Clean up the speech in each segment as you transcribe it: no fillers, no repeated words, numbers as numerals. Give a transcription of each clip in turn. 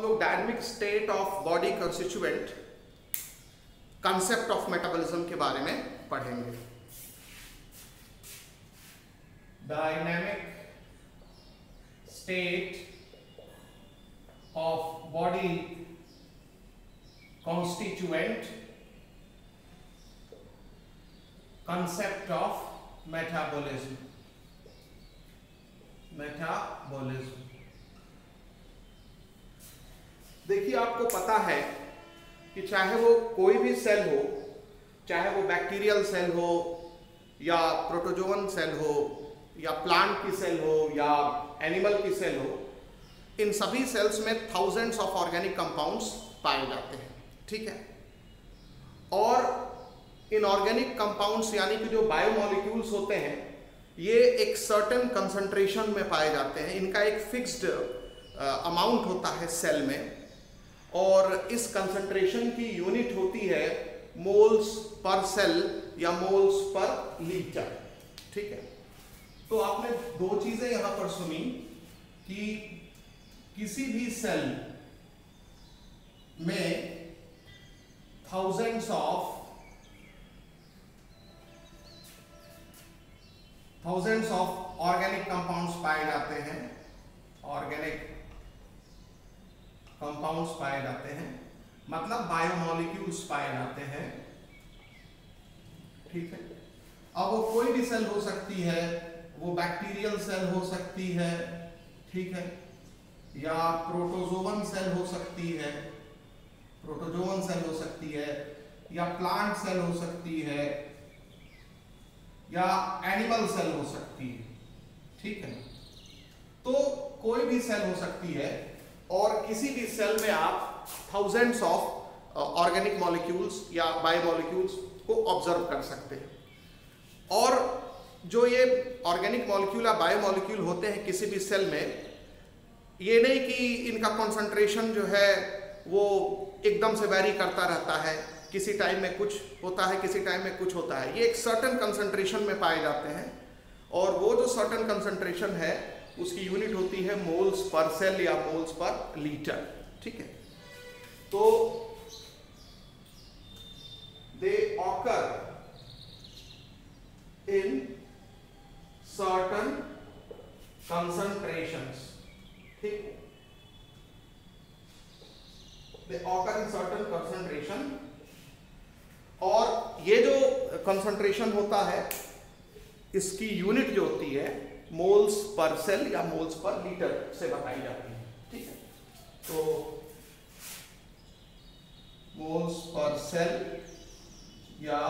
लोग dynamic state of body constituent concept of metabolism के बारे में पढ़ेंगे। Dynamic state of body constituent concept of metabolism। देखिए, आपको पता है कि चाहे वो कोई भी सेल हो, चाहे वो बैक्टीरियल सेल हो या प्रोटोजोवन सेल हो या प्लांट की सेल हो या एनिमल की सेल हो, इन सभी सेल्स में थाउजेंड्स ऑफ ऑर्गेनिक कंपाउंड्स पाए जाते हैं। ठीक है, और इन ऑर्गेनिक कंपाउंड्स यानी कि जो बायोमोलिक्यूल्स होते हैं, ये एक सर्टेन कंसंट्रेशन में पाए जाते हैं। इनका एक फिक्स्ड अमाउंट होता है सेल में, और इस कंसंट्रेशन की यूनिट होती है मोल्स पर सेल या मोल्स पर लीटर। ठीक है, तो आपने दो चीजें यहां पर सुनी कि किसी भी सेल में थाउजेंड्स ऑफ ऑर्गेनिक कंपाउंड्स पाए जाते हैं, ऑर्गेनिक कंपाउंड्स पाए जाते हैं, मतलब बायोमोलिक्यूल्स पाए जाते हैं। ठीक है, अब वो कोई भी सेल हो सकती है, वो बैक्टीरियल सेल हो सकती है, ठीक है, या प्रोटोजोवन सेल हो सकती है, या प्लांट सेल हो सकती है, या एनिमल सेल हो सकती है। ठीक है, तो कोई भी सेल हो सकती है, और किसी भी सेल में आप थाउजेंड्स ऑफ ऑर्गेनिक मॉलिक्यूल्स या बायोमोलिक्यूल्स को ऑब्जर्व कर सकते हैं। और जो ये ऑर्गेनिक मॉलिक्यूल या बायोमोलिक्यूल होते हैं किसी भी सेल में, ये नहीं कि इनका कंसंट्रेशन जो है वो एकदम से वैरी करता रहता है, किसी टाइम में कुछ होता है, किसी टाइम में कुछ होता है। ये एक सर्टेन कंसंट्रेशन में पाए जाते हैं, और वो जो सर्टेन कंसंट्रेशन है उसकी यूनिट होती है मोल्स पर सेल या मोल्स पर लीटर। ठीक है, तो दे ऑकर इन सर्टेन कंसंट्रेशंस। ठीक, they occur in certain concentration, और ये जो कंसंट्रेशन होता है इसकी यूनिट जो होती है मोल्स पर सेल या मोल्स पर लीटर से बताई जाती है। ठीक है, तो मोल्स पर सेल या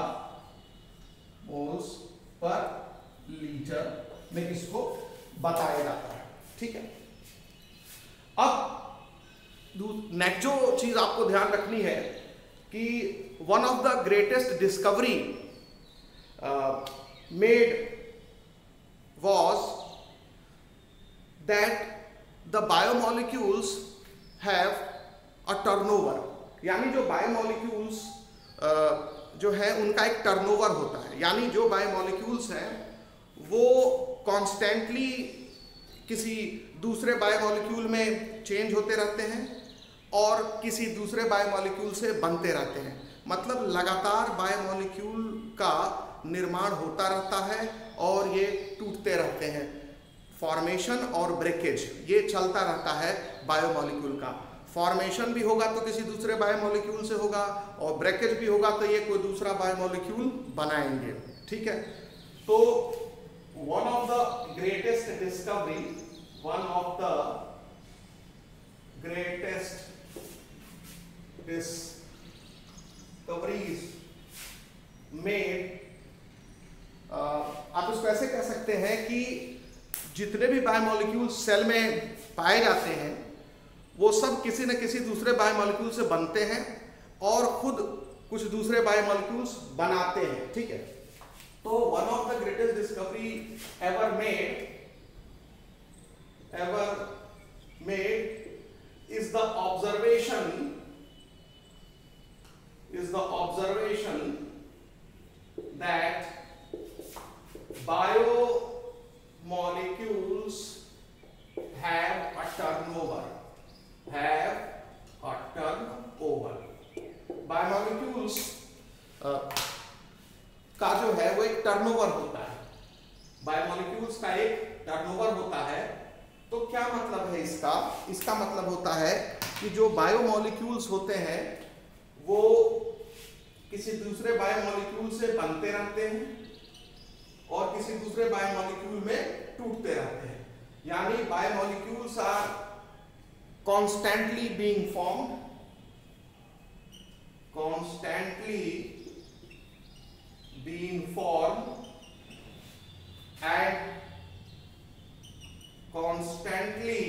मोल्स पर लीटर में इसको बताया जाता है। ठीक है, अब नेक्स्ट जो चीज आपको ध्यान रखनी है कि one of the greatest discovery made was that the biomolecules have a turnover, यानी जो बायोमोलिक्यूल्स जो है उनका एक टर्नओवर होता है, यानी जो बायोमोलिक्यूल्स हैं वो कॉन्स्टेंटली किसी दूसरे बायोमोलिक्यूल में चेंज होते रहते हैं और किसी दूसरे बायोमोलिक्यूल से बनते रहते हैं। मतलब लगातार बायोमोलिक्यूल का निर्माण होता रहता है और ये टूटते रहते हैं। फॉर्मेशन और ब्रेकेज ये चलता रहता है बायोमोलिक्यूल का। फॉर्मेशन भी होगा तो किसी दूसरे बायोमोलिक्यूल से होगा, और ब्रेकेज भी होगा तो ये कोई दूसरा बायोमोलिक्यूल बनाएंगे। ठीक है, तो one of the greatest discovery, one of the greatest discoveries made, आप इसको ऐसे कह सकते हैं कि जितने भी बायोमोलिक्यूल सेल में पाए जाते हैं वो सब किसी न किसी दूसरे बायोमोलिक्यूल से बनते हैं और खुद कुछ दूसरे बायोमोलिक्यूल्स बनाते हैं। ठीक है, तो one of the greatest discovery ever made is the observation that biomolecules have a turnover biomolecules का जो है वो एक टर्नओवर होता है, बायोमोलिक्यूल्स का एक टर्नओवर होता है। तो क्या मतलब है इसका? इसका मतलब होता है कि जो बायोमोलिक्यूल्स होते हैं वो किसी दूसरे बायोमोलिक्यूल से बनते रहते हैं और किसी दूसरे बायोमोलिक्यूल में टूटते रहते हैं। यानी biomolecules are constantly being formed, and constantly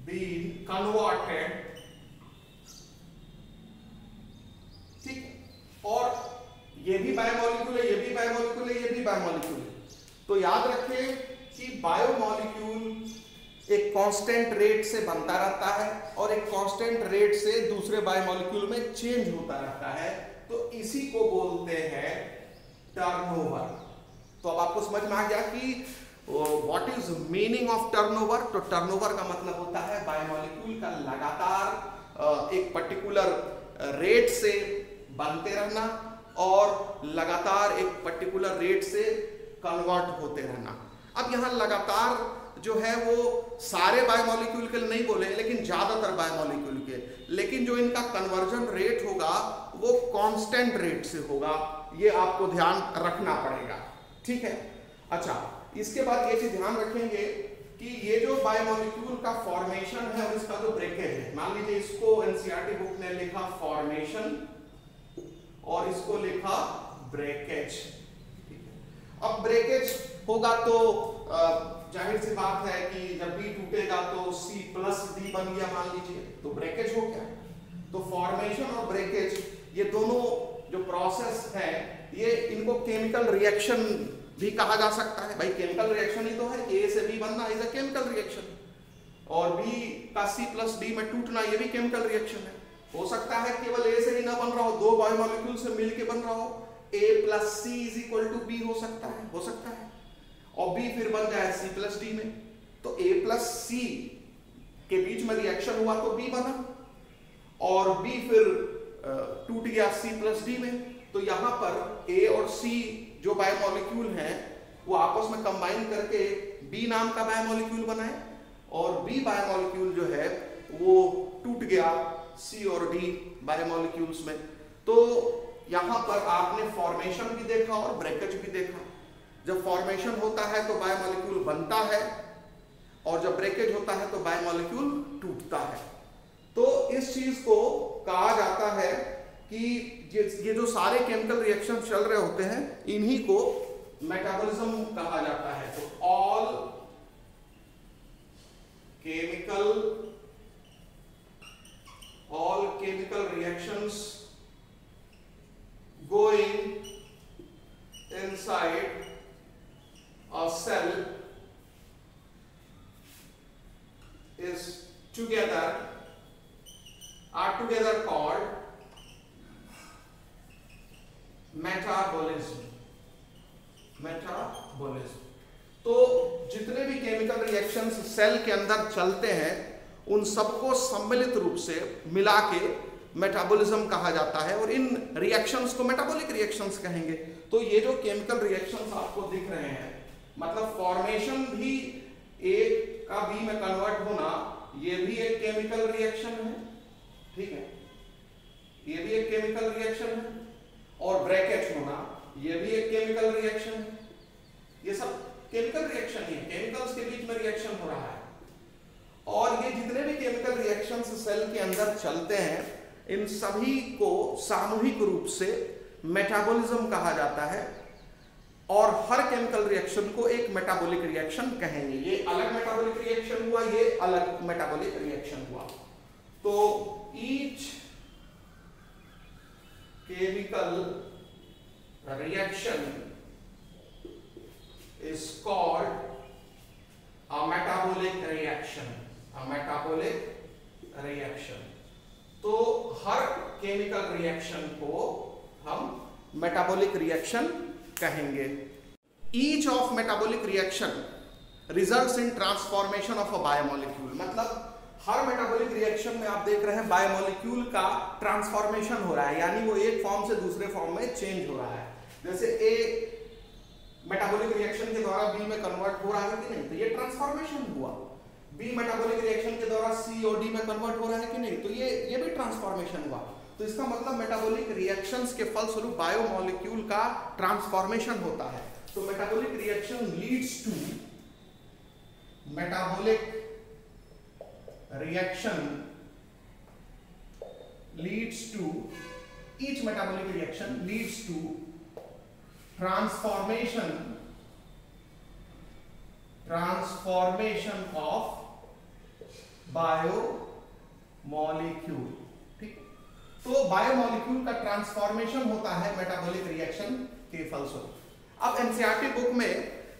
being converted, ठीक है। और ये भी बायोमोलिक्यूल है, ये भी बायोमोलिक्यूल है, ये भी बायोमोलिक्यूल है। तो याद रखें कि बायोमोलिक्यूल एक कांस्टेंट रेट से बनता रहता है और एक कांस्टेंट रेट से दूसरे बायोमोलिक्यूल में चेंज होता रहता है। तो इसी को बोलते हैं टर्नओवर। तो अब आपको समझ में आ गया कि what is meaning of turnover. तो टर्नओवर का मतलब होता है बायोमोलिक्यूल का लगातार एक पर्टिकुलर रेट से बनते रहना और लगातार एक पर्टिकुलर रेट से कन्वर्ट होते रहना। अब यहाँ लगातार जो है वो सारे बायोमोलिक्यूल के लिए नहीं बोले, लेकिन ज्यादातर बायोमोलिक्यूल के, लेकिन जो इनका कन्वर्जन रेट होगा वो कांस्टेंट रेट से होगा। ये आपको ध्यान रखना पड़ेगा, ठीक है। अच्छा, इसके बाद ये चीज ध्यान रखेंगे कि ये जो बायोमोलिक्यूल का फॉर्मेशन है और इसका जो ब्रेकेज है, मान लीजिए इसको एनसीईआरटी बुक ने लिखा फॉर्मेशन और इसको लिखा ब्रेकेज। अब ब्रेकेज होगा तो जाहिर सी बात है कि जब बी टूटेगा तो C+D बन गया मान लीजिए, तो ब्रेकेज हो गया। तो फॉर्मेशन और ब्रेकेज ये दोनों जो प्रोसेस है ये इनको केमिकल रिएक्शन भी कहा जा सकता है। भाई केमिकल रिएक्शन ही तो है, A से B बनना इज अ केमिकल रिएक्शन, और B का C+D में टूटना ये भी केमिकल रिएक्शन है। हो सकता है केवल A से ही ना बन रहा हो, दो बायोमोलिक्यूल से मिलके बन रहा हो, A+C = B हो सकता है, और B फिर बन जाए C+D में। तो A+C के बीच में रिएक्शन हुआ तो B बना, और B फिर टूट गया C+D में। तो यहाँ पर A और C जो बायोमोलिक्यूल हैं वो आपस में कंबाइन करके B नाम का बायोमोलिक्यूल बनाए, और B बायोमोलिक्यूल जो है वो टूट गया C और D बायोमोलिक्यूल्स में। तो यहाँ पर आपने फॉर्मेशन भी देखा और ब्रेकेज भी देखा। जब फॉर्मेशन होता है तो बायोमोलिक्यूल बनता है, और जब ब्रेकेज होता है तो बायोमोलिक्यूल टूटता है। तो इस चीज को कहा जाता है कि ये जो सारे केमिकल रिएक्शन चल रहे होते हैं इन्हीं को मेटाबॉलिज्म कहा जाता है। तो all chemical reactions going inside a cell are together called metabolism. तो जितने भी केमिकल रिएक्शंस सेल के अंदर चलते हैं उन सबको सम्मिलित रूप से मिला के मेटाबॉलिज्म कहा जाता है, और इन रिएक्शंस को मेटाबॉलिक रिएक्शंस कहेंगे। तो ये जो केमिकल रिएक्शंस आपको दिख रहे हैं, मतलब फॉर्मेशन भी A का B में कन्वर्ट होना, ये भी एक केमिकल रिएक्शन है, ठीक है, ये भी एक केमिकल रिएक्शन है, और ब्रेकेज होना ये भी एक केमिकल रिएक्शन है। ये सब केमिकल रिएक्शन ही है, केमिकल्स के बीच में रिएक्शन हो रहा है। और ये जितने भी केमिकल रिएक्शंस सेल के अंदर चलते हैं इन सभी को सामूहिक रूप से मेटाबॉलिज्म कहा जाता है, और हर केमिकल रिएक्शन को एक मेटाबॉलिक रिएक्शन कहेंगे। ये अलग मेटाबॉलिक रिएक्शन हुआ, ये अलग मेटाबॉलिक रिएक्शन हुआ। तो each chemical reaction is called a metabolic reaction. तो हर केमिकल रिएक्शन को हम मेटाबॉलिक रिएक्शन कहेंगे। Each of metabolic reaction results in transformation of a biomolecule, मतलब हर मेटाबॉलिक रिएक्शन में आप देख रहे हैं बायोमोलिक्यूल का ट्रांसफॉर्मेशन हो रहा है, यानी वो एक फॉर्म से दूसरे फॉर्म में चेंज हो रहा है। जैसे ए मेटाबॉलिक रिएक्शन के द्वारा बी में कन्वर्ट हो रहा है कि नहीं, तो ये ट्रांसफॉर्मेशन हुआ। बी मेटाबॉलिक रिएक्शन के द्वारा सी और डी में कन्वर्ट हो रहा है कि नहीं, तो ये भी ट्रांसफॉर्मेशन हुआ। तो इसका मतलब मेटाबॉलिक रिएक्शंस के फलस्वरूप बायोमोलिक्यूल का ट्रांसफॉर्मेशन होता है। तो metabolic reaction leads to metabolic reaction leads to each metabolic reaction leads to transformation of biomolecule. ठीक, तो बायोमोलिक्यूल का ट्रांसफॉर्मेशन होता है मेटाबॉलिक रिएक्शन के फलस्वरूप। अब एनसीईआरटी बुक में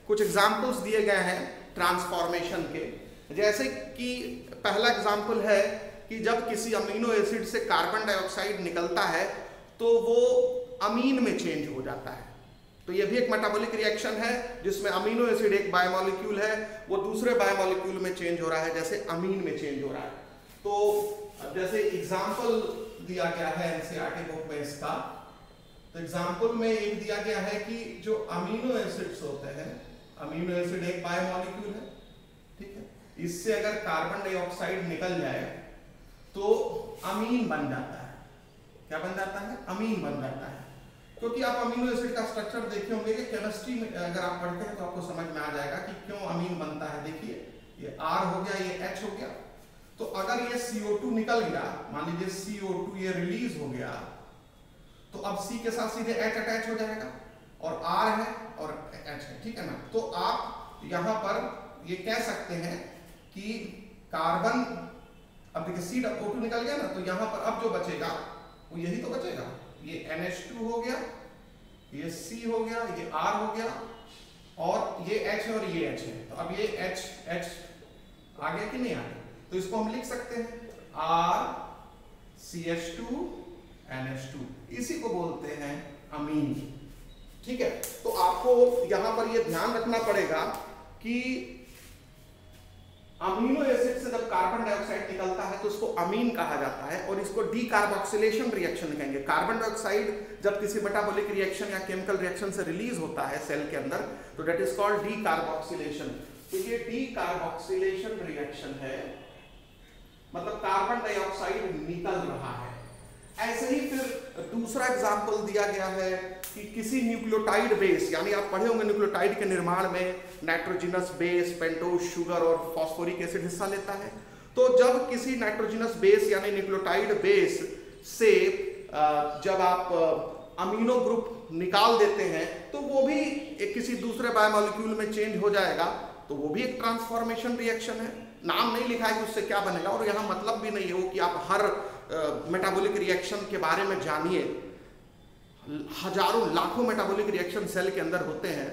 कुछ एग्जांपल्स दिए गए हैं ट्रांसफॉर्मेशन के, जैसे कि पहला एग्जाम्पल है कि जब किसी अमीनो एसिड से कार्बन डाइऑक्साइड निकलता है तो वो अमीन में चेंज हो जाता है। तो ये भी एक मेटाबॉलिक रिएक्शन है जिसमें अमीनो एसिड एक बायोमोलिक्यूल है, वो दूसरे बायोमोलिक्यूल में चेंज हो रहा है, जैसे अमीन में चेंज हो रहा है। तो जैसे एग्जाम्पल दिया गया है एनसीईआरटी बुक में इसका, तो एग्जाम्पल में एक दिया गया है कि जो अमीनो एसिड्स होते हैं, अमीनो एसिड एक बायोमोलिक्यूल है, ठीक है, इससे अगर कार्बन डाइऑक्साइड निकल जाए तो अमीन बन जाता है। क्या बन जाता है? अमीन बन जाता है। क्योंकि आप अमीनो एसिड का स्ट्रक्चर देखे होंगे कि केमिस्ट्री में अगर आप पढ़ते हैं तो आपको समझ में आ जाएगा कि क्यों अमीन बनता है। देखिए ये R हो गया, ये H हो गया, तो अगर ये CO2 निकल गया, मान लीजिए CO2 ये रिलीज हो गया, तो अब C के साथ सीधे H अटैच हो जाएगा और R है और H है, ठीक है ना। तो आप यहाँ पर ये कह सकते हैं कि कार्बन, अब देखिए CO2 निकल गया ना, तो यहाँ पर अब जो बचेगा वो यही तो बचेगा, ये NH2 हो गया, ये C हो गया, ये R हो गया और ये H है और ये H है। तो अब ये H आ गया कि नहीं आ गया, तो इसको हम लिख सकते हैं RCH2 NH2, इसी को बोलते हैं अमीन। ठीक है, तो आपको यहां पर ये ध्यान रखना पड़ेगा कि अमीनो एसिड से जब कार्बन डाइऑक्साइड निकलता है तो उसको अमीन कहा जाता है और इसको डीकार्बोक्सिलेशन रिएक्शन कहेंगे। कार्बन डाइऑक्साइड जब किसी मेटाबॉलिक रिएक्शन या केमिकल रिएक्शन से रिलीज होता है सेल के अंदर, तो दैट इज कॉल्ड डीकार्बोक्सिलेशन। तो ये डीकार्बोक्सिलेशन रिएक्शन है, मतलब कार्बन डाइऑक्साइड निकल रहा है। ऐसे ही फिर दूसरा एग्जाम्पल दिया गया है कि किसी न्यूक्लियोटाइड बेस, यानी आप पढ़े होंगे न्यूक्लियोटाइड के निर्माण में नाइट्रोजिनस बेस, पेंटोज शुगर और फॉस्फोरिक एसिड हिस्सा लेता है। तो जब किसी नाइट्रोजिनस बेस यानी न्यूक्लियोटाइड बेस से जब आप अमीनो ग्रुप निकाल देते हैं तो वो भी किसी दूसरे बायोमोलिक्यूल में चेंज हो जाएगा, तो वो भी एक ट्रांसफॉर्मेशन रिएक्शन है। नाम नहीं लिखा है कि उससे क्या बनेगा, और यहाँ मतलब भी नहीं हो कि आप हर मेटाबॉलिक रिएक्शन के बारे में जानिए। हजारों लाखों मेटाबॉलिक रिएक्शन सेल के अंदर होते हैं,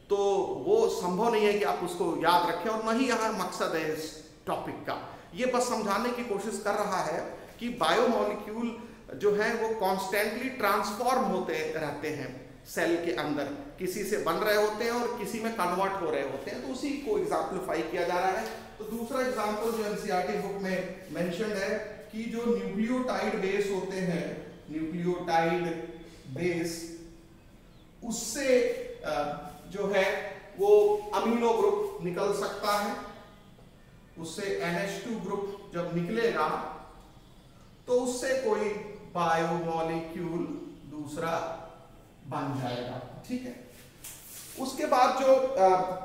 तो वो संभव नहीं है कि आप उसको याद रखें, और न ही यहाँ मकसद है इस टॉपिक का। ये बस समझाने की कोशिश कर रहा है कि बायोमोलिक्यूल जो है वो कॉन्स्टेंटली ट्रांसफॉर्म होते रहते हैं सेल के अंदर, किसी से बन रहे होते हैं और किसी में कन्वर्ट हो रहे होते हैं, तो उसी को एग्जाम्पलीफाई किया जा रहा है। तो दूसरा एग्जाम्पल जो एनसीईआरटी बुक में मेंशन्ड है कि जो न्यूक्लियोटाइड बेस होते हैं, न्यूक्लियोटाइड बेस, उससे जो है वो अमीनो ग्रुप निकल सकता है, उससे NH2 ग्रुप जब निकलेगा तो उससे कोई बायोमोलिक्यूल दूसरा बन जाएगा। ठीक है, उसके बाद जो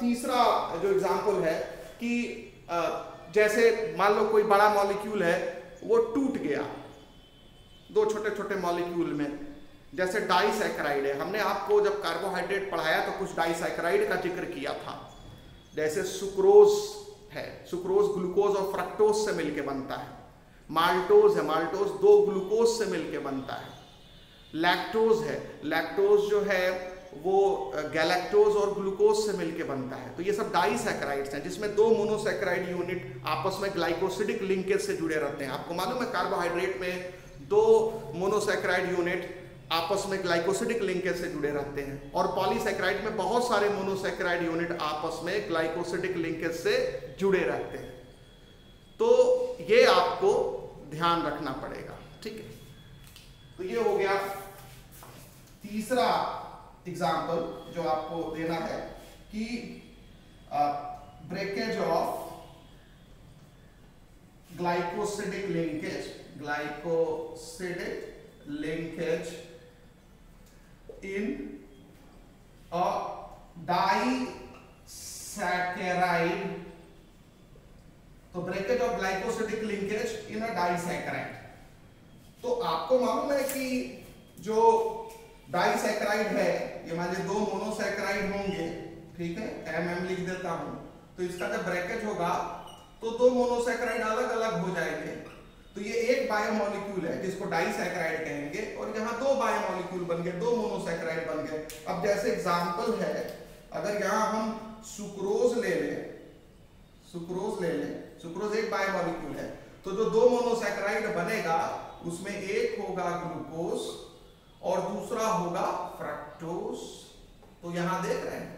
तीसरा जो एग्जाम्पल है कि जैसे मान लो कोई बड़ा मॉलिक्यूल है वो टूट गया दो छोटे छोटे मॉलिक्यूल में, जैसे डाइसैकेराइड है। हमने आपको जब कार्बोहाइड्रेट पढ़ाया तो कुछ डाइसैकेराइड का जिक्र किया था, जैसे सुक्रोज है, सुक्रोज ग्लूकोज और फ्रक्टोज से मिलके बनता है। माल्टोज है, माल्टोज दो ग्लूकोज से मिलके बनता है। लैक्टोज है, लैक्टोज जो है वो गैलेक्टोज और ग्लूकोज से मिलके बनता है। तो ये सब डाइसैकेराइड्स हैं जिसमें दो मोनोसैकेराइड यूनिट आपस में ग्लाइकोसिडिक लिंकेज से जुड़े रहते हैं। आपको मालूम है कार्बोहाइड्रेट में दो मोनोसैकेराइड यूनिट आपस में ग्लाइकोसिडिक लिंकेज से जुड़े रहते हैं, और पॉलीसैकेराइड में बहुत सारे मोनोसैकेराइड यूनिट आपस में ग्लाइकोसिडिक लिंकेज से जुड़े रहते हैं। तो ये आपको ध्यान रखना पड़ेगा, ठीक है। तो ये हो गया तीसरा एग्जाम्पल जो आपको देना है कि breakage of glycosidic linkage in a disaccharide. तो breakage of glycosidic linkage in a disaccharide. तो आपको मालूम है कि जो डाइसैकेराइड है, ये मान लीजिए 2 मोनोसैकेराइड होंगे, ठीक है, एम लिख देता हूं। तो इसका जब ब्रैकेट होगा तो 2 मोनोसैकेराइड अलग अलग हो जाएंगे। तो ये एक बायोमोलिक्यूल है जिसको डाइसैकेराइड कहेंगे, और यहाँ 2 बायोमोलिक्यूल बन गए, 2 मोनोसैकेराइड बन गए। अब जैसे एग्जांपल है, अगर यहाँ हम सुक्रोज ले लें, सुक्रोज एक बायोमोलिक्यूल है, तो जो 2 मोनोसैकेराइड बनेगा उसमें एक होगा ग्लूकोज और दूसरा होगा फ्रक्टोज। तो यहां देख रहे हैं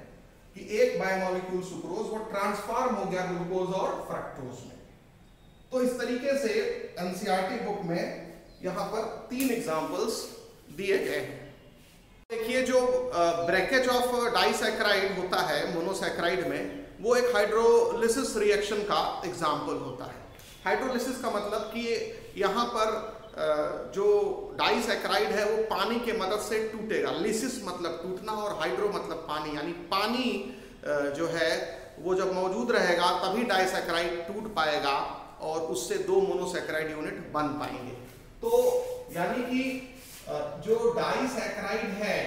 कि एक बायोमोलिक्यूल सुक्रोज वो ट्रांसफॉर्म हो गया ग्लूकोज और फ्रक्टोज में। तो इस तरीके से एनसीईआरटी बुक में यहां पर 3 एग्जांपल्स दिए गए हैं। देखिए, जो ब्रेकेज ऑफ डाइसैकेराइड होता है मोनोसैकेराइड में, वो एक हाइड्रोलिसिस रिएक्शन का एग्जाम्पल होता है। हाइड्रोलिसिस का मतलब कि यहाँ पर जो डाइसैकेराइड है वो पानी के मदद से टूटेगा। लिसिस मतलब टूटना और हाइड्रो मतलब पानी, यानी पानी जो है वो जब मौजूद रहेगा तभी डाइसैकेराइड टूट पाएगा और उससे 2 मोनोसैकेराइड यूनिट बन पाएंगे। तो यानी कि जो डाइसैकेराइड है,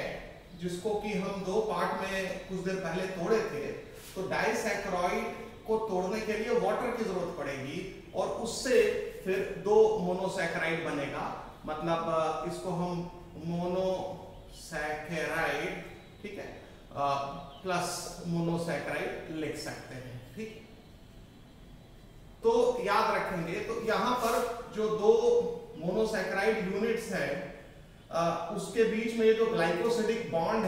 जिसको कि हम 2 पार्ट में कुछ देर पहले तोड़े थे, तो डाइसैकेराइड को तोड़ने के लिए वाटर की जरूरत पड़ेगी और उससे फिर 2 मोनोसैकेराइड बनेगा। मतलब इसको हम मोनोसैकेराइड, ठीक है, प्लस मोनोसैकेराइड लिख सकते हैं, ठीक। तो याद रखेंगे, तो यहां पर जो 2 मोनोसैकेराइड यूनिट्स है, उसके बीच में ये जो ग्लाइकोसिडिक बॉन्ड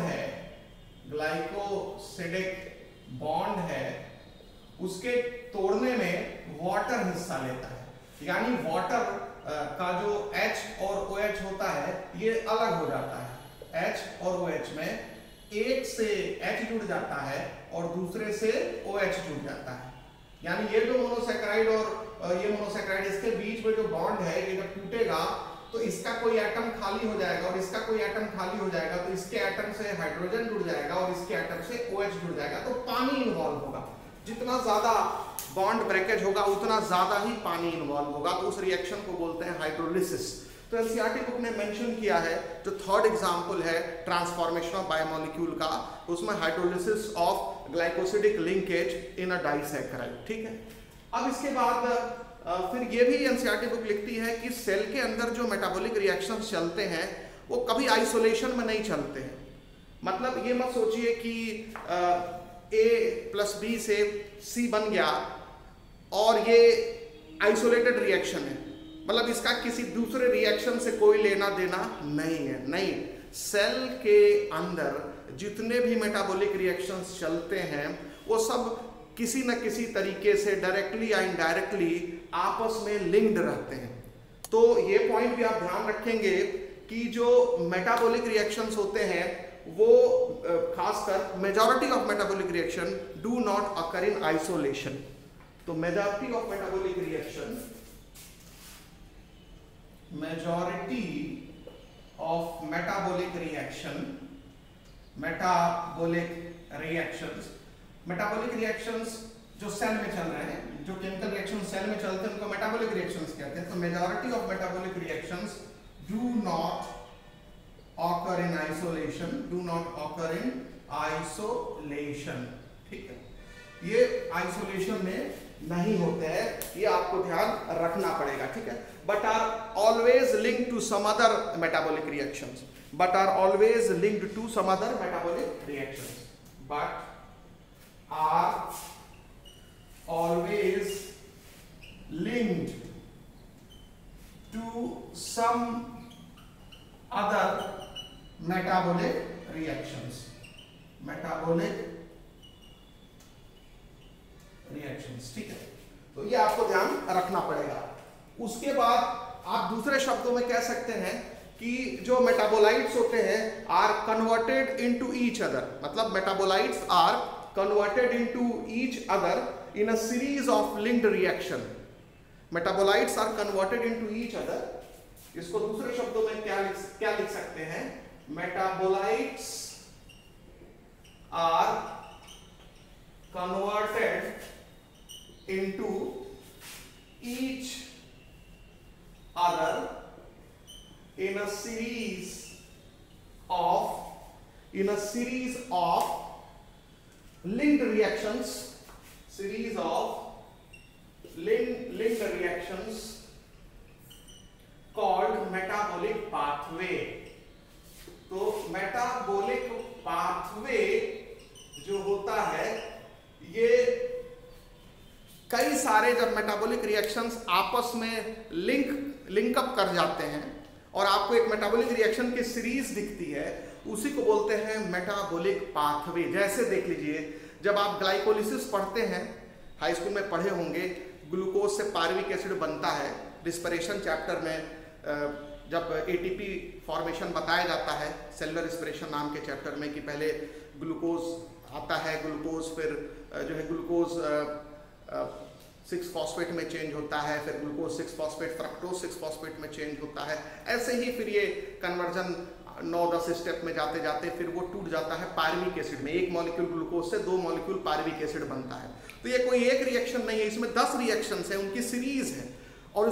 है, उसके तोड़ने में वाटर हिस्सा लेता है। यानी वाटर का जो H और OH होता है ये अलग हो जाता है। H और OH में एक से H जुड़ जाता है और दूसरे से OH जुड़ जाता है। यानी ये जो मोनोसैकेराइड और ये मोनोसैकेराइड, इसके बीच में जो बॉन्ड है, ये जब टूटेगा तो इसका कोई एटम खाली हो जाएगा और इसका कोई एटम खाली हो जाएगा, तो इसके एटम से हाइड्रोजन जुड़ जाएगा और इसके एटम से OH जुड़ जाएगा, तो पानी इन्वॉल्व होगा। जितना ज्यादा बॉन्ड ब्रेकेज होगा उतना ज्यादा ही पानी इन्वॉल्व होगा, तो उस रिएक्शन को बोलते हैं हाइड्रोलिसिस। तो एनसीईआरटी बुक ने मेंशन किया है, जो थर्ड एग्जांपल है ट्रांसफॉर्मेशन ऑफ बायोमोलिक्यूल का, उसमें hydrolysis of glycosidic linkage in a disaccharide, ठीक है। अब इसके बाद फिर ये भी एनसीईआरटी बुक लिखती है कि सेल के अंदर जो मेटाबॉलिक रिएक्शंस चलते हैं वो कभी आइसोलेशन में नहीं चलते हैं। मतलब ये मत सोचिए कि A + B से C बन गया और ये आइसोलेटेड रिएक्शन है, मतलब इसका किसी दूसरे रिएक्शन से कोई लेना देना नहीं है। नहीं, सेल के अंदर जितने भी मेटाबॉलिक रिएक्शंस चलते हैं वो सब किसी न किसी तरीके से डायरेक्टली या इनडायरेक्टली आपस में लिंक्ड रहते हैं। तो ये पॉइंट भी आप ध्यान रखेंगे कि जो मेटाबॉलिक रिएक्शंस होते हैं वो खासकर majority of metabolic reaction do not occur in isolation. तो मेजॉरिटी ऑफ मेटाबॉलिक रिएक्शंस जो सेल में चल रहे हैं, जो केमिकल रिएक्शन सेल में चलते हैं उनको मेटाबॉलिक रिएक्शंस कहते हैं। तो majority of metabolic reactions do not occur in isolation, ठीक है। ये आइसोलेशन में नहीं होते हैं, ये आपको ध्यान रखना पड़ेगा, ठीक है। But are always linked to some other metabolic reactions, metabolic reactions, ठीक है। तो ये आपको ध्यान रखना पड़ेगा। उसके बाद आप दूसरे शब्दों में कह सकते हैं कि जो मेटाबोलाइट्स होते हैं are converted into each other, मतलब metabolites are converted into each other in a series of linked reaction. Metabolites are converted into each other, इसको दूसरे शब्दों में क्या लिख सकते हैं, metabolites are converted into each other in a series of linked reactions, called metabolic pathway। तो metabolic pathway जो होता है, ये कई सारे जब मेटाबॉलिक रिएक्शंस आपस में लिंक अप कर जाते हैं और आपको एक मेटाबॉलिक रिएक्शन की सीरीज दिखती है, उसी को बोलते हैं मेटाबॉलिक पाथवे। जैसे देख लीजिए, जब आप ग्लाइकोलिसिस पढ़ते हैं, हाई स्कूल में पढ़े होंगे, ग्लूकोज से पायरुविक एसिड बनता है। रिस्पिरेशन चैप्टर में जब एटीपी फॉर्मेशन बताया जाता है, सेलुलर रिस्पिरेशन नाम के चैप्टर में, कि पहले ग्लूकोज आता है, ग्लूकोज फिर जो है ग्लूकोज 6-फॉस्फेट में चेंज होता है, फिर ग्लूकोज 6-फॉस्फेट फ्रक्टोज 6-फॉस्फेट में चेंज होता है। ऐसे ही फिर ये कन्वर्जन 9-10 स्टेप में जाते जाते फिर वो टूट जाता है पायरुविक एसिड में। एक मॉलिक्यूल ग्लूकोज से 2 मॉलिक्यूल पायरुविक एसिड बनता है। तो ये कोई एक रिएक्शन नहीं है, इसमें 10 रिएक्शंस हैं, उनकी सीरीज है। और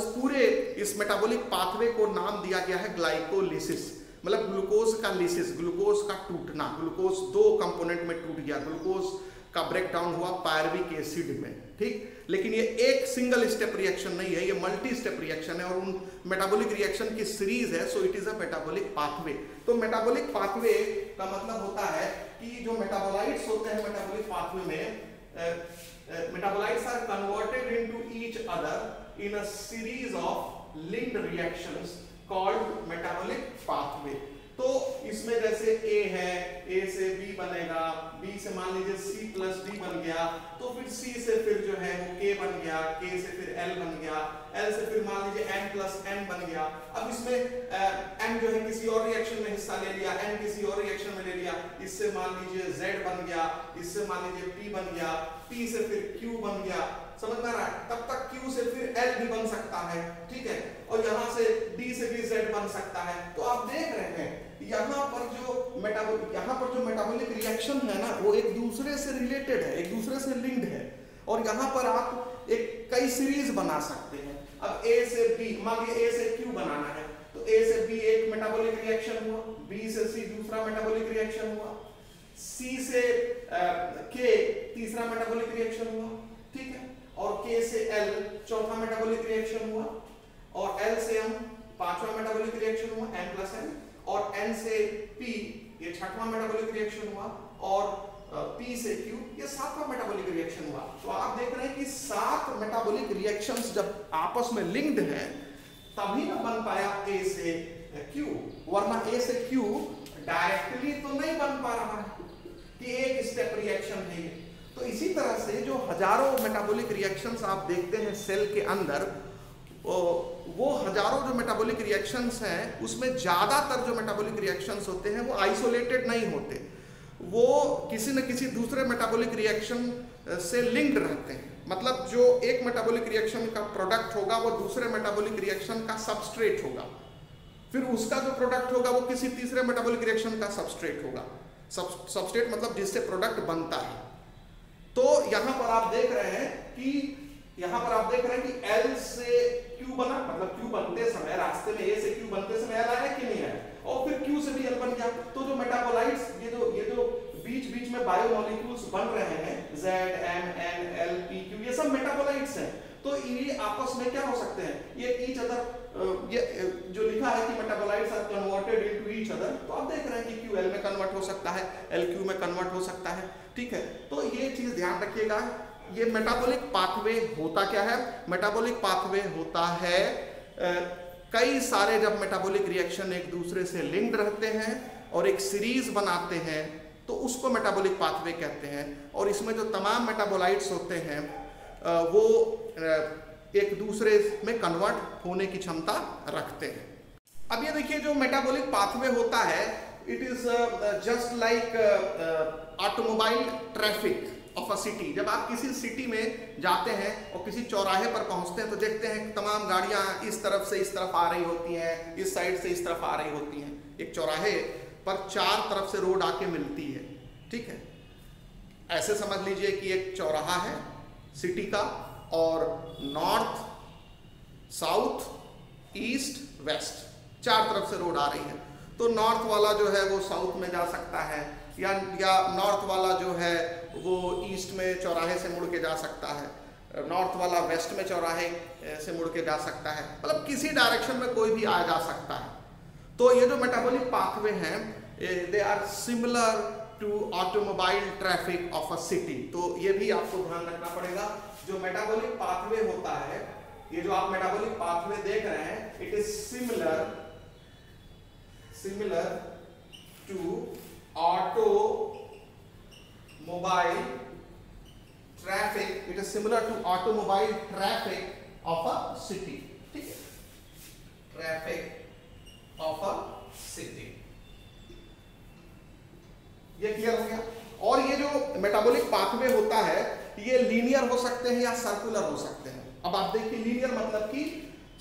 इस मेटाबॉलिक पाथवे को नाम दिया गया है ग्लाइकोलिसिस, मतलब ग्लूकोज का लिसिस, ग्लूकोज का टूटना। ग्लूकोज 2 कंपोनेंट में टूट गया, ग्लूकोज का ब्रेकडाउन हुआ पायरुविक एसिड में, ठीक। लेकिन ये एक सिंगल स्टेप रिएक्शन नहीं है, ये मल्टी स्टेप रिएक्शन है और उन मेटाबॉलिक रिएक्शन की सीरीज है। So it is a metabolic pathway. तो मेटाबॉलिक पाथवे का मतलब होता है कि जो मेटाबोलाइट्स होते हैं मेटाबॉलिक पाथवे में, metabolites are converted into each other in a series of linked reactions called metabolic pathway. तो इसमें जैसे A है, A से B बनेगा, B से मान लीजिए C प्लस D बन गया, तो फिर C से फिर जो है वो K बन गया, K से फिर L बन गया, L से फिर मान लीजिए N प्लस N बन गया। अब इसमें N जो है किसी और रिएक्शन में हिस्सा ले लिया, N किसी और रिएक्शन में ले लिया, इससे मान लीजिए Z बन गया, इससे मान लीजिए P बन गया, P से फिर Q बन गया, समझ में आ रहा है। तब तक Q से फिर L भी बन सकता है, ठीक है, और यहाँ से D से भी Z बन सकता है। तो आप देख रहे हैं यहाँ पर जो मेटाबॉलिक रिएक्शन है ना, वो एक दूसरे से रिलेटेड है, एक दूसरे से लिंक्ड है, और यहाँ पर आप एक कई सीरीज बना सकते हैं। अब A से B, मान लीजिए A से Q बनाना है, तो A से B एक मेटाबॉलिक रिएक्शन हुआ, B से C दूसरा मेटाबॉलिक रिएक्शन हुआ, C से K तीसरा मेटाबॉलिक रिएक्शन हुआ, ठीक है, और K से L चौथा मेटाबॉलिक रिएक्शन हुआ, और L से M पांचवा मेटाबॉलिक रिएक्शन हुआ, N प्लस N, और N से P ये छठवां मेटाबॉलिक रिएक्शन हुआ, और P से Q ये सातवां मेटाबॉलिक रिएक्शन हुआ। तो आप देख रहे हैं कि 7 मेटाबॉलिक रिएक्शंस जब आपस में लिंक्ड हैं तभी ना बन पाया A से Q, वरना A से Q डायरेक्टली तो नहीं बन पा रहा है कि एक स्टेप रिएक्शन है। तो इसी तरह से जो हजारों मेटाबॉलिक रिएक्शंस आप देखते हैं सेल के अंदर, वो हजारों जो मेटाबॉलिक रिएक्शंस हैं उसमें ज्यादातर जो मेटाबॉलिक रिएक्शंस होते हैं वो आइसोलेटेड नहीं होते, वो किसी न किसी दूसरे मेटाबॉलिक रिएक्शन से लिंक्ड रहते हैं। मतलब जो एक मेटाबॉलिक रिएक्शन का प्रोडक्ट होगा वो दूसरे मेटाबॉलिक रिएक्शन का सबस्ट्रेट होगा, फिर उसका जो प्रोडक्ट होगा वो किसी तीसरे मेटाबॉलिक रिएक्शन का सबस्ट्रेट होगा। सबस्ट्रेट मतलब जिससे प्रोडक्ट बनता है। तो यहाँ पर आप देख रहे हैं कि L से Q बना, मतलब Q बनते समय रास्ते में A से Q बनते समय L आया कि नहीं आया, और फिर Q से भी L बन गया। तो जो मेटाबोलाइट्स ये जो बीच में बायोमोलिक्यूल्स बन रहे हैं Z, M, N, L, P, Q ये सब मेटाबोलाइट्स हैं। तो ये आपस में क्या हो सकते हैं, ये ईच अदर, ये जो लिखा है कि metabolites are converted into each other, तो आप देख रहे हैं कि Q L में कन्वर्ट हो सकता है, L Q में कन्वर्ट हो सकता है, ठीक है। तो ये चीज ध्यान रखिएगा। ये मेटाबॉलिक पाथवे होता क्या है, मेटाबॉलिक पाथवे होता है कई सारे जब मेटाबॉलिक रिएक्शन एक दूसरे से लिंक्ड रहते हैं और एक सीरीज बनाते हैं तो उसको मेटाबॉलिक पाथवे कहते हैं। और इसमें जो तमाम मेटाबोलाइट्स होते हैं वो एक दूसरे में कन्वर्ट होने की क्षमता रखते हैं। अब ये देखिए जो मेटाबॉलिक पाथवे होता है, it is just like automobile traffic of a city. जब आप किसी सिटी में जाते हैं और किसी चौराहे पर पहुंचते हैं तो देखते हैं तमाम गाड़ियां इस तरफ से इस तरफ आ रही होती हैं, इस साइड से इस तरफ आ रही होती हैं। एक चौराहे पर चार तरफ से रोड आके मिलती है, ठीक है। ऐसे समझ लीजिए कि एक चौराहा है सिटी का और नॉर्थ, साउथ, ईस्ट, वेस्ट चार तरफ से रोड आ रही है। तो नॉर्थ वाला जो है वो साउथ में जा सकता है, या नॉर्थ वाला जो है वो ईस्ट में चौराहे से मुड़ के जा सकता है, नॉर्थ वाला वेस्ट में चौराहे से मुड़ के जा सकता है, मतलब किसी डायरेक्शन में कोई भी आ जा सकता है। तो ये जो मेटाबॉलिक पाथवे हैं they are similar to automobile traffic of a city. तो ये भी आपको ध्यान रखना पड़ेगा। जो मेटाबॉलिक पाथवे होता है, ये जो आप मेटाबॉलिक पाथवे देख रहे हैं, it is similar to automobile traffic, it is similar to automobile traffic of a city, ठीक है, ट्रैफिक ऑफ अ सिटी। ये क्लियर हो गया। और ये जो मेटाबॉलिक पाथवे होता है ये लीनियर हो सकते हैं या सर्कुलर हो सकते हैं। अब आप देखिए लीनियर मतलब कि,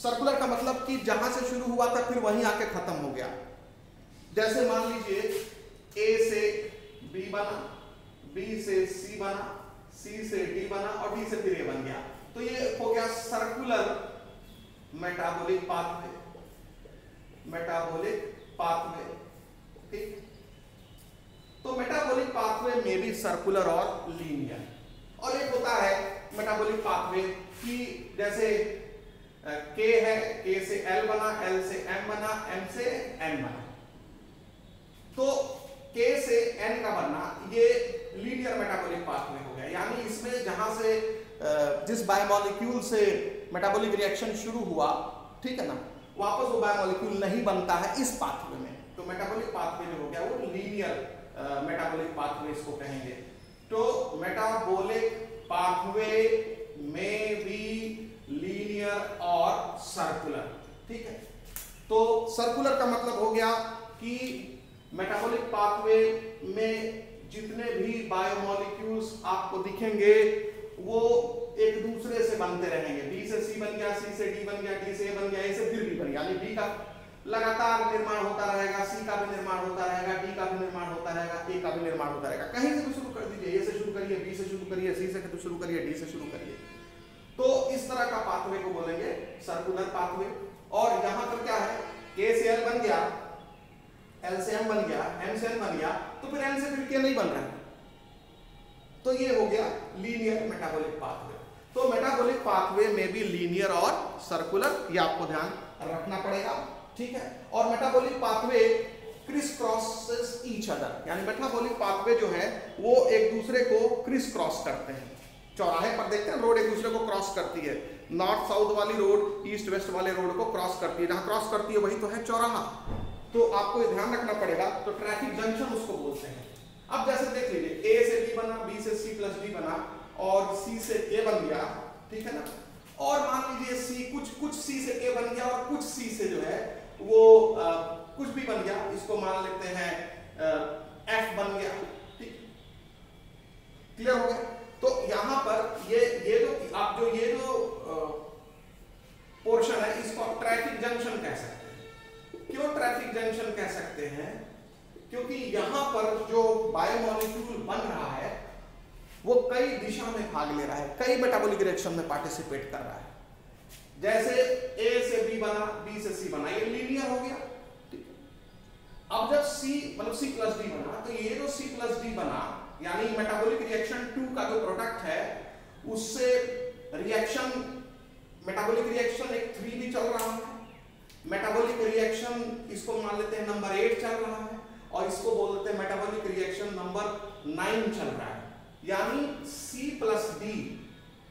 सर्कुलर का मतलब कि जहां से शुरू हुआ था फिर वहीं आके खत्म हो गया। जैसे मान लीजिए ए से बी बना, बी से सी बना, सी से डी बना और डी से फिर ए बन गया। तो ये हो गया circular metabolic pathway, metabolic pathway, ठीक। तो मेटाबॉलिक पाथवे में भी सर्कुलर और लीनियर। और एक होता है मेटाबॉलिक पाथवे कि जैसे के है, के से एल बना, एल से एम बना, एम से एन बना। तो के से एन का बनना ये लीनियर मेटाबॉलिक पाथवे हो गया। यानी इसमें जहां से जिस बायोमॉलिक्यूल से मेटाबॉलिक रिएक्शन शुरू हुआ, ठीक है ना, वापस वो बायोमॉलिक्यूल नहीं बनता है इस पाथवे में। तो मेटाबॉलिक पाथवे जो हो गया वो लीनियर मेटाबॉलिक पाथवे इसको कहेंगे। तो मेटाबॉलिक पाथवे में भी लीनियर और सर्कुलर, ठीक है। तो सर्कुलर का मतलब हो गया कि मेटाबॉलिक पाथवे में जितने भी बायोमॉलिक्यूल्स आपको दिखेंगे वो एक दूसरे से बनते रहेंगे। बी से सी बन गया, सी से डी बन गया, डी से ए बन गया, ए से फिर बी बन गया। यानी बी का लगातार निर्माण होता रहेगा, सी का भी निर्माण होता रहेगा, डी का भी निर्माण होता रहेगा, ए का भी निर्माण होता रहेगा। कहीं से भी शुरू कर दीजिए, ए से शुरू करिए, बी से शुरू करिए, सी से शुरू करिए, डी से शुरू करिए। तो इस तरह का पाथवे को बोलेंगे सर्कुलर पाथवे। और यहां पर क्या है, के से एल बन गया, एल से एम बन गया, एम से एन बन गया, तो फिर एन से फिर के नहीं बन रहा है। तो ये हो गया लीनियर मेटाबॉलिक पाथवे। तो मेटाबॉलिक पाथवे में भी लीनियर और सर्कुलर, ये आपको ध्यान रखना पड़ेगा, ठीक है। और metabolic pathway criss crosses each other, यानी मेटाबॉलिक पाथवे जो है वो एक दूसरे को क्रिस क्रॉस करते हैं। चौराहे पर देखते हैं रोड एक दूसरे को क्रॉस करती है, नॉर्थ साउथ वाली रोड ईस्ट वेस्ट वाले रोड को क्रॉस करती है। जहां क्रॉस करती है वही तो है चौराहा। तो आपको ये ध्यान रखना पड़ेगा। तो ट्रैफिक जंक्शन उसको बोलते हैं। अब जैसे देख लीजिए ए से बी बना, बी से सी प्लस डी बना और सी से ए बन गया, ठीक है ना। और मान लीजिए सी कुछ सी से ए बन गया और कुछ सी से जो है वो कुछ भी बन गया, इसको मान लेते हैं एफ बन गया, ठीक, क्लियर हो गया। तो यहां पर ये जो आप जो ये जो पोर्शन है इसको आप ट्रैफिक जंक्शन कह सकते हैं। क्यों ट्रैफिक जंक्शन कह सकते हैं? क्योंकि यहां पर जो बायोमॉलिक्यूल बन रहा है वो कई दिशा में भाग ले रहा है, कई मेटाबॉलिक रिएक्शन में पार्टिसिपेट कर रहा है। जैसे ए से बी बना, बी से सी बना, ये लीनियर हो गया, ठीक है। अब जब सी मतलब सी प्लस डी बना, तो ये जो सी प्लस डी बना यानी मेटाबॉलिक रिएक्शन 2 का जो प्रोडक्ट है उससे रिएक्शन, मेटाबॉलिक रिएक्शन एक 3 भी चल रहा है, मेटाबॉलिक रिएक्शन इसको मान लेते हैं नंबर 8 चल रहा है, और इसको बोल देते हैं मेटाबॉलिक रिएक्शन नंबर 9 चल रहा है। यानी C प्लस D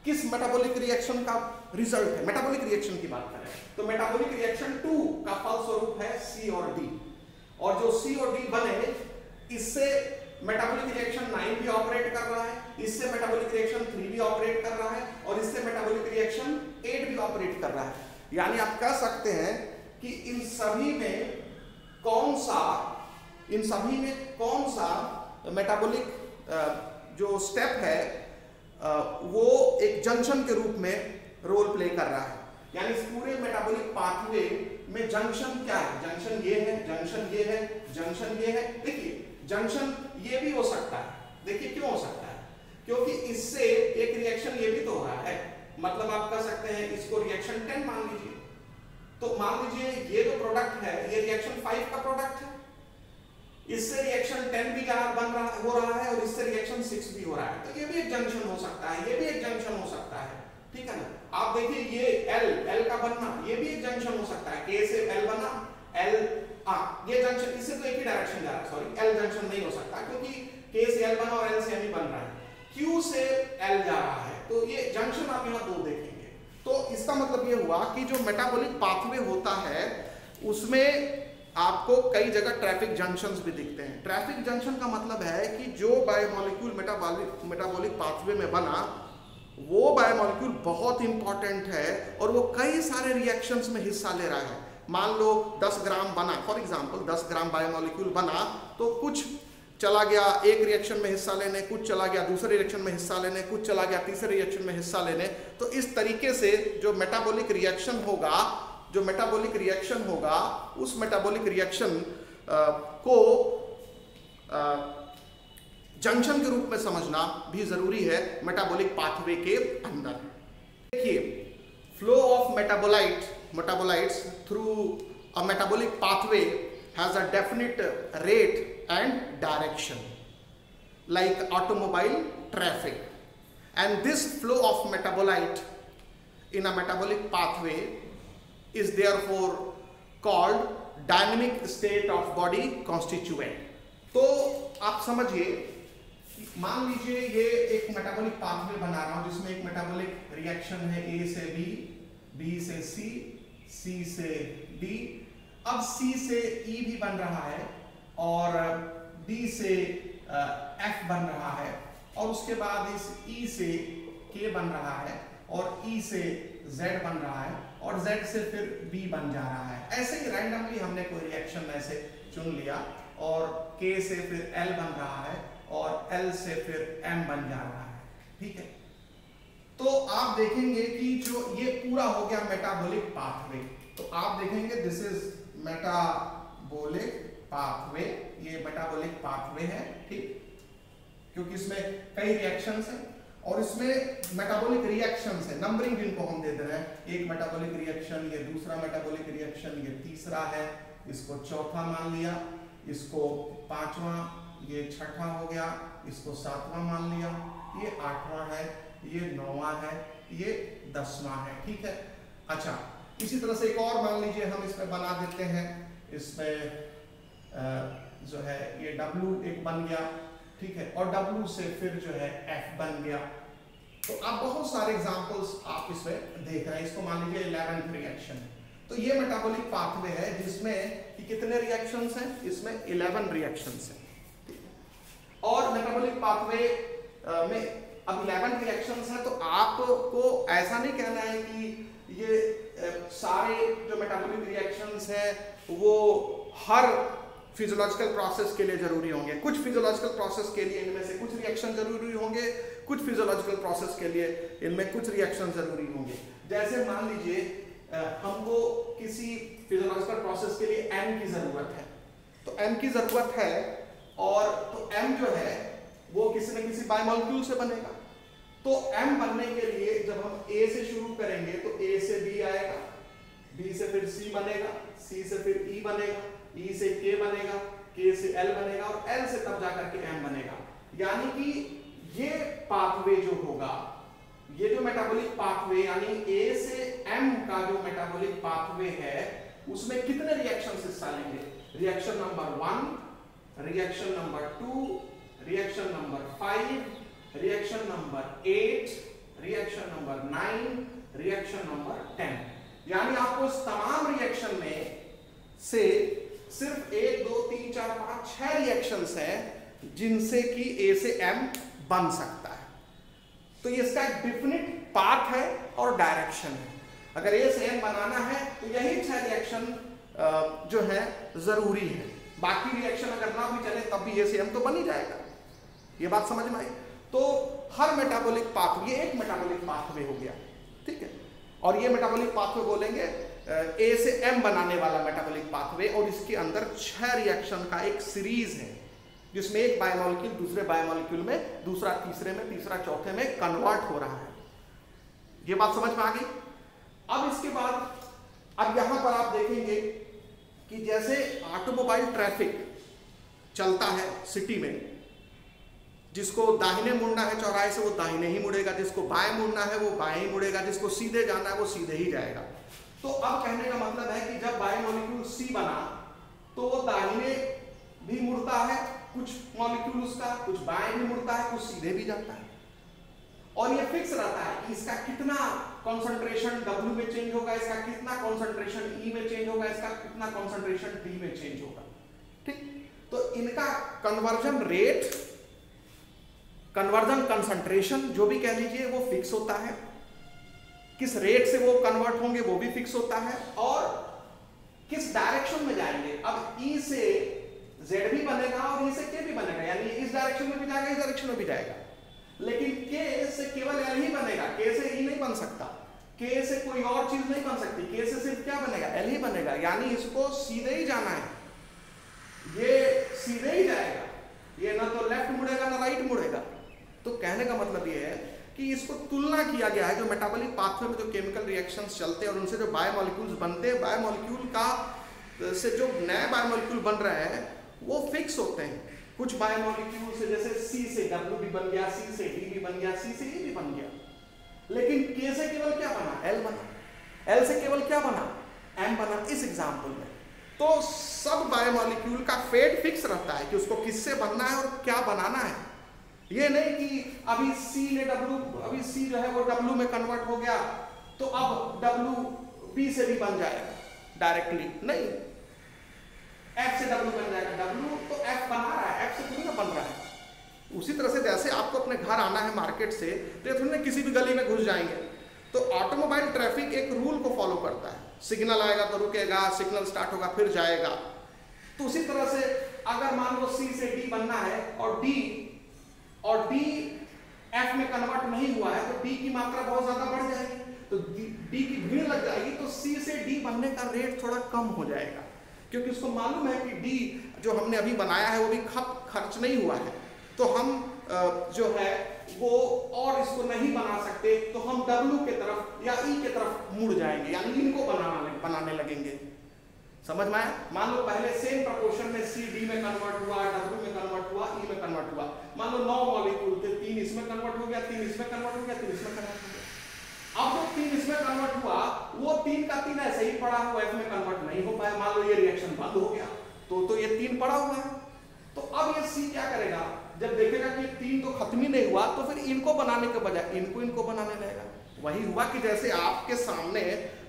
किस मेटाबॉलिक रिएक्शन का रिजल्ट है? मेटाबॉलिक रिएक्शन की बात करें तो मेटाबॉलिक रिएक्शन 2 का फलस्वरूप है C और D, और जो C और D बने इससे मेटाबॉलिक रिएक्शन 9 भी ऑपरेट कर रहा है, इससे मेटाबॉलिक रिएक्शन 3 भी ऑपरेट कर रहा है और इससे मेटाबॉलिक रिएक्शन 8 भी ऑपरेट कर रहा है। यानी आप कह सकते हैं कि इन सभी में कौन सा मेटाबॉलिक जो स्टेप है वो एक जंक्शन के रूप में रोल प्ले कर रहा है। यानी इस पूरे मेटाबॉलिक पाथवे में जंक्शन क्या है? जंक्शन ये है, जंक्शन ये है, जंक्शन ये है। देखिए जंक्शन ये भी हो सकता है। देखिए क्यों हो सकता है? क्योंकि इससे एक रिएक्शन ये भी तो हो रहा है, मतलब आप कह सकते हैं इसको रिएक्शन 10 मान लीजिए। तो मान लीजिए ये जो प्रोडक्ट है ये रिएक्शन 5 का प्रोडक्ट है, इससे रिएक्शन 10 भी हो रहा है और इससे रिएक्शन 6 भी हो रहा है, तो ये भी एक जंक्शन हो सकता है, ये भी एक जंक्शन हो सकता है, ठीक है ना। आप देखिए ये L का बनना ये भी एक जंक्शन हो सकता है, K से L बना, ये जंक्शन, इससे तो एक ही डायरेक्शन जा रहा है, सॉरी L जंक्शन नहीं हो सकता क्योंकि K से L बना और L से M ही बन रहा है, Q से L जा रहा है, तो ये जंक्शन आप यहाँ 2 देखेंगे। तो इसका मतलब ये हुआ कि जो मेटाबॉलिक पाथवे होता है उसमें आपको कई जगह ट्रैफिक जंक्शंस भी दिखते हैं। ट्रैफिक जंक्शन का मतलब है कि जो बायोमोलिक्यूल मेटाबॉलिक पाथवे में बना वो बायोमोलिक्यूल बहुत इंपॉर्टेंट है और वो कई सारे रिएक्शंस में हिस्सा ले रहा है। मान लो 10 ग्राम बना, फॉर एग्जांपल 10 ग्राम बायोमोलिक्यूल बना, तो कुछ चला गया एक रिएक्शन में हिस्सा लेने, कुछ चला गया दूसरे रिएक्शन में हिस्सा लेने, कुछ चला गया तीसरे रिएक्शन में हिस्सा लेने। तो इस तरीके से जो मेटाबॉलिक रिएक्शन होगा उस मेटाबॉलिक रिएक्शन को जंक्शन के रूप में समझना भी जरूरी है मेटाबॉलिक पाथवे के अंदर। देखिए flow of metabolites through a metabolic pathway has a definite rate and direction like automobile traffic, and this flow of metabolite in a metabolic pathway is therefore called dynamic state of body constituent। तो आप समझिए, मान लीजिए ये एक metabolic pathway बना रहा हूं जिसमें एक मेटाबॉलिक रिएक्शन है A से B, B से C, C से D, अब C से E भी बन रहा है और D से F बन रहा है और उसके बाद इस E से K बन रहा है और E से Z बन रहा है और Z से फिर B बन जा रहा है। ऐसे ही रैंडमली हमने कोई रिएक्शन ऐसे चुन लिया और K से फिर L बन रहा है और L से फिर M बन जा रहा है, ठीक है। तो आप देखेंगे कि जो ये पूरा हो गया मेटाबॉलिक पाथवे, तो आप देखेंगे दिस इज मेटाबॉलिक पाथवे, ये मेटाबॉलिक पाथवे है, ठीक, क्योंकि इसमें कई रिएक्शंस हैं और इसमें मेटाबॉलिक रिएक्शंस है, नंबरिंग जिनको हम दे रहे हैं, एक मेटाबॉलिक रिएक्शन, ये दूसरा मेटाबॉलिक रिएक्शन, ये तीसरा है, इसको चौथा मान लिया, इसको पांचवा, ये छठा हो गया, इसको सातवां मान लिया, ये आठवां है, ये नौवां है, ये 10वां है, ठीक है। अच्छा, इसी तरह से एक और मान लीजिए हम इसमें बना देते हैं, इसमें जो है ये W एक बन गया, ठीक है, और W से फिर जो है F बन गया। तो आप बहुत सारे एग्जांपल्स आप इसमें देख रहे हैं। इसको मान लीजिए 11th रिएक्शन, तो ये मेटाबॉलिक पाथवे है जिसमें कि कितने रिएक्शंस हैं, इसमें 11 रिएक्शंस हैं, और मेटाबॉलिक पाथवे में अब 11 रिएक्शंस हैं। तो आपको ऐसा नहीं कहना है कि ये सारे जो मेटाबॉलिक रिएक्शंस हैं वो हर फिजियोलॉजिकल प्रोसेस के लिए जरूरी होंगे। कुछ फिजियोलॉजिकल प्रोसेस के लिए इनमें से कुछ रिएक्शन जरूरी होंगे, कुछ फिजियोलॉजिकल प्रोसेस के लिए इनमें कुछ रिएक्शन जरूरी होंगे। जैसे मान लीजिए हमको किसी फिजियोलॉजिकल प्रोसेस के लिए M की जरूरत है, तो M की जरूरत है, और तो M जो है वो किसी न किसी बायोमोलिक्यूल से बनेगा। तो M बनने के लिए जब हम A से शुरू करेंगे तो A से B आएगा, B से फिर C बनेगा, C से फिर E बनेगा, E से K बनेगा, K से L बनेगा और L से तब जाकर के M बनेगा। यानी कि ये पाथवे जो होगा, ये जो मेटाबॉलिक पाथवे यानी A से M का जो मेटाबॉलिक पाथवे है उसमें कितने रिएक्शंस हिस्सा लेंगे? Reaction number 1, reaction number 2, reaction number 5, reaction number 8, reaction number 9, reaction number 10। यानी आपको इस तमाम रिएक्शन में से सिर्फ 1, 2, 3, 4, 5, 6 रिएक्शंस हैं जिनसे कि ए से एम बन सकता है। तो इसका एक डिफिनिट पाथ है और डायरेक्शन है। अगर ए से एम बनाना है तो यही 6 रिएक्शन जो है जरूरी है। बाकी रिएक्शन अगर ना भी चले तब भी ए से एम तो बन ही जाएगा। ये बात समझ में आई? तो हर मेटाबॉलिक पाथवे, ये एक मेटाबॉलिक पाथवे हो गया, ठीक है। और ये मेटाबॉलिक पाथवे बोलेंगे ए से एम बनाने वाला मेटाबॉलिक पाथवे, और इसके अंदर 6 रिएक्शन का एक सीरीज है जिसमें एक बायोमोलिक्यूल दूसरे बायोमोलिक्यूल में, दूसरा तीसरे में, तीसरा चौथे में कन्वर्ट हो रहा है। ये बात समझ में आ गई? अब इसके बाद अब यहां पर आप देखेंगे कि जैसे ऑटोमोबाइल ट्रैफिक चलता है सिटी में, जिसको दाहिने मुड़ना है चौराहे से वो दाहिने ही मुड़ेगा, जिसको बाएं मुड़ना है वो बाएं ही मुड़ेगा, जिसको सीधे जाना है वो सीधे ही जाएगा। तो अब कहने का मतलब है कि जब बायोमोलिक्यूल सी बना तो वो दाहिने भी मुड़ता है, कुछ मॉलिक्यूल उसका, कुछ बाएं भी मुड़ता है, कुछ सीधे भी जाता है। और ये फिक्स रहता है कि इसका कितना कंसंट्रेशन W में चेंज होगा, इसका कितना कंसंट्रेशन E में चेंज होगा, इसका कितना कंसंट्रेशन D में चेंज होगा, ठीक। तो इनका कन्वर्जन रेट, कन्वर्जन कंसंट्रेशन जो भी कह लीजिए वो फिक्स होता है। किस रेट से वो कन्वर्ट होंगे वो भी फिक्स होता है, और किस डायरेक्शन में जाएंगे। अब E से Z भी बनेगा और E से K भी बनेगा, यानी इस डायरेक्शन में भी जाएगा, इस डायरेक्शन में भी जाएगा। लेकिन K से केवल L ही बनेगा, K से E नहीं बन सकता, K से कोई और चीज नहीं बन सकती, K से सिर्फ क्या बनेगा, L ही बनेगा। यानी इसको सीधे ही जाना है, ये सीधे ही जाएगा, ये ना तो लेफ्ट मुड़ेगा ना राइट मुड़ेगा। तो कहने का मतलब ये है कि इसको तुलना किया गया है, जो मेटाबॉलिक पाथवे में जो केमिकल रिएक्शंस चलते हैं और उनसे जो बायोमोलिक्यूल्स बनते हैं, बायोमोलिक्यूल का से जो नए बायोमोलिक्यूल बन रहे हैं वो फिक्स होते हैं। कुछ बायोमोलिक्यूल से जैसे C से W भी बन गया, C से D भी बन गया, C से E भी बन गया, लेकिन K से केवल क्या बना, L बना, L से केवल क्या बना, M बना इस एग्जाम्पल में। तो सब बायोमोलिक्यूल का फेट फिक्स रहता है कि उसको किससे बनना है और क्या बनाना है। ये नहीं कि अभी C ने W, अभी C जो है वो W में कन्वर्ट हो गया तो अब W B से भी बन जाएगा डायरेक्टली, नहीं, F से W बन जाएगा, W तो F बना रहा है, F से थोड़ी ना बन रहा है। उसी तरह से जैसे आपको अपने घर आना है मार्केट से, तो थोड़ी ना किसी भी गली में घुस जाएंगे। तो ऑटोमोबाइल ट्रैफिक एक रूल को फॉलो करता है, सिग्नल आएगा तो रुकेगा, सिग्नल स्टार्ट होगा फिर जाएगा। तो उसी तरह से अगर मान लो C से D बनना है और D F में कन्वर्ट नहीं हुआ है तो D की मात्रा बहुत ज्यादा बढ़ जाएगी, तो D की भीड़ लग जाएगी, तो C से D बनने का रेट थोड़ा कम हो जाएगा, क्योंकि उसको मालूम है कि D जो हमने अभी बनाया है वो भी खर्च नहीं हुआ है, तो हम जो है वो और इसको नहीं बना सकते, तो हम W के तरफ या E के तरफ मुड़ जाएंगे, यानी इनको बनाने लगेंगे। समझ में आया? मान लो पहले सेम प्रोपोर्शन में C D में कन्वर्ट हुआ, W में कन्वर्ट हुआ, E में कन्वर्ट हुआ। मान लो 9 मॉलिक्यूल थे, 3 इसमें कन्वर्ट हो गया, 3 इसमें कन्वर्ट हो गया, 3 इसमें कन्वर्ट हो गया। अब जो 3 इसमें कन्वर्ट हुआ वो 3 का 3 ऐसे ही पड़ा हुआ, F में कन्वर्ट नहीं हो पाया, मान लो ये रिएक्शन बंद हो गया, तो ये 3 पड़ा हुआ है। तो अब ये C क्या करेगा, जब देखेगा कि 3 तो खत्म ही नहीं हुआ, तो फिर इनको बनाने के बजाय इनको बनाने लगेगा। वही हुआ कि जैसे आपके सामने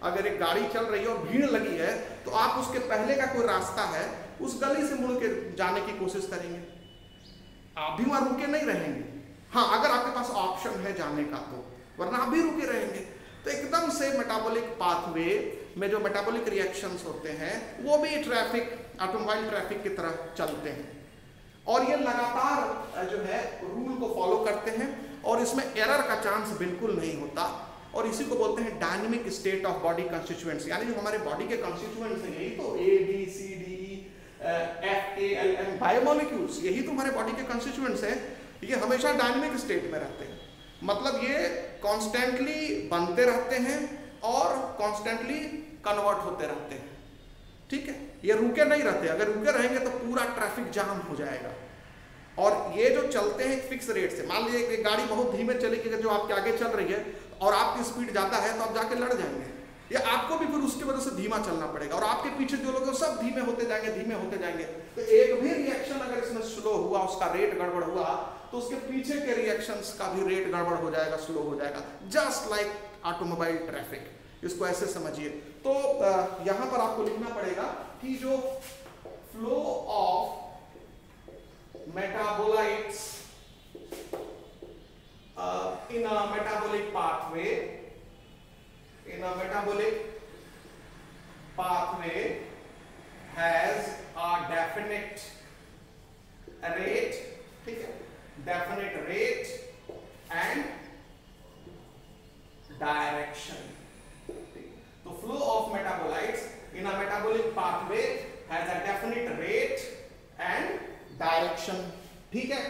अगर एक गाड़ी चल रही है और भीड़ लगी है, तो आप उसके पहले का कोई रास्ता है उस गली से मुड़ के जाने की कोशिश करेंगे, आप भी वहां रुके नहीं रहेंगे। हाँ, अगर आपके पास ऑप्शन है जाने का तो, वरना आप भी रुके रहेंगे। तो एकदम से मेटाबॉलिक पाथवे में जो मेटाबॉलिक रिएक्शंस होते हैं वो भी ट्रैफिक, ऑटोमोबाइल ट्रैफिक की तरह चलते हैं, और ये लगातार जो है रूल को फॉलो करते हैं, और इसमें एरर का चांस बिल्कुल नहीं होता। और इसी को बोलते हैं dynamic state of body constituents, यानी जो हमारे बॉडी के कंस्टिट्यूएंट्स हैं, यही तो A B C D E F K L M biomolecules, यही तो हमारे बॉडी के कंस्टिट्यूएंट्स हैं। ये हमेशा डायनेमिक स्टेट में रहते हैं, मतलब ये कॉन्स्टेंटली बनते रहते हैं और कॉन्स्टेंटली कन्वर्ट होते रहते हैं, ठीक है। ये रुके नहीं रहते, अगर रुके रहेंगे तो पूरा ट्रैफिक जाम हो जाएगा। और ये जो चलते हैं फिक्स रेट से, मान लीजिए एक गाड़ी बहुत धीमे चलेगी, जो आपके आगे चल रही है और आपकी स्पीड ज्यादा है, तो आप जाके लड़ जाएंगे, या आपको भी फिर उसकी वजह से धीमा चलना पड़ेगा, और आपके पीछे जो लोग हैं सब धीमे होते जाएंगे। तो एक भी रिएक्शन अगर इसमें स्लो हुआ, उसका रेट गड़बड़ हुआ, तो उसके पीछे के रिएक्शंस का भी रेट गड़बड़ हो जाएगा, स्लो हो जाएगा, जस्ट लाइक ऑटोमोबाइल ट्रैफिक। इसको ऐसे समझिए। तो यहां पर आपको लिखना पड़ेगा कि जो flow of metabolites in a metabolic pathway, has a definite rate, ठीक है, definite rate and direction. तो flow of metabolites in a metabolic pathway has a definite rate and direction, ठीक है,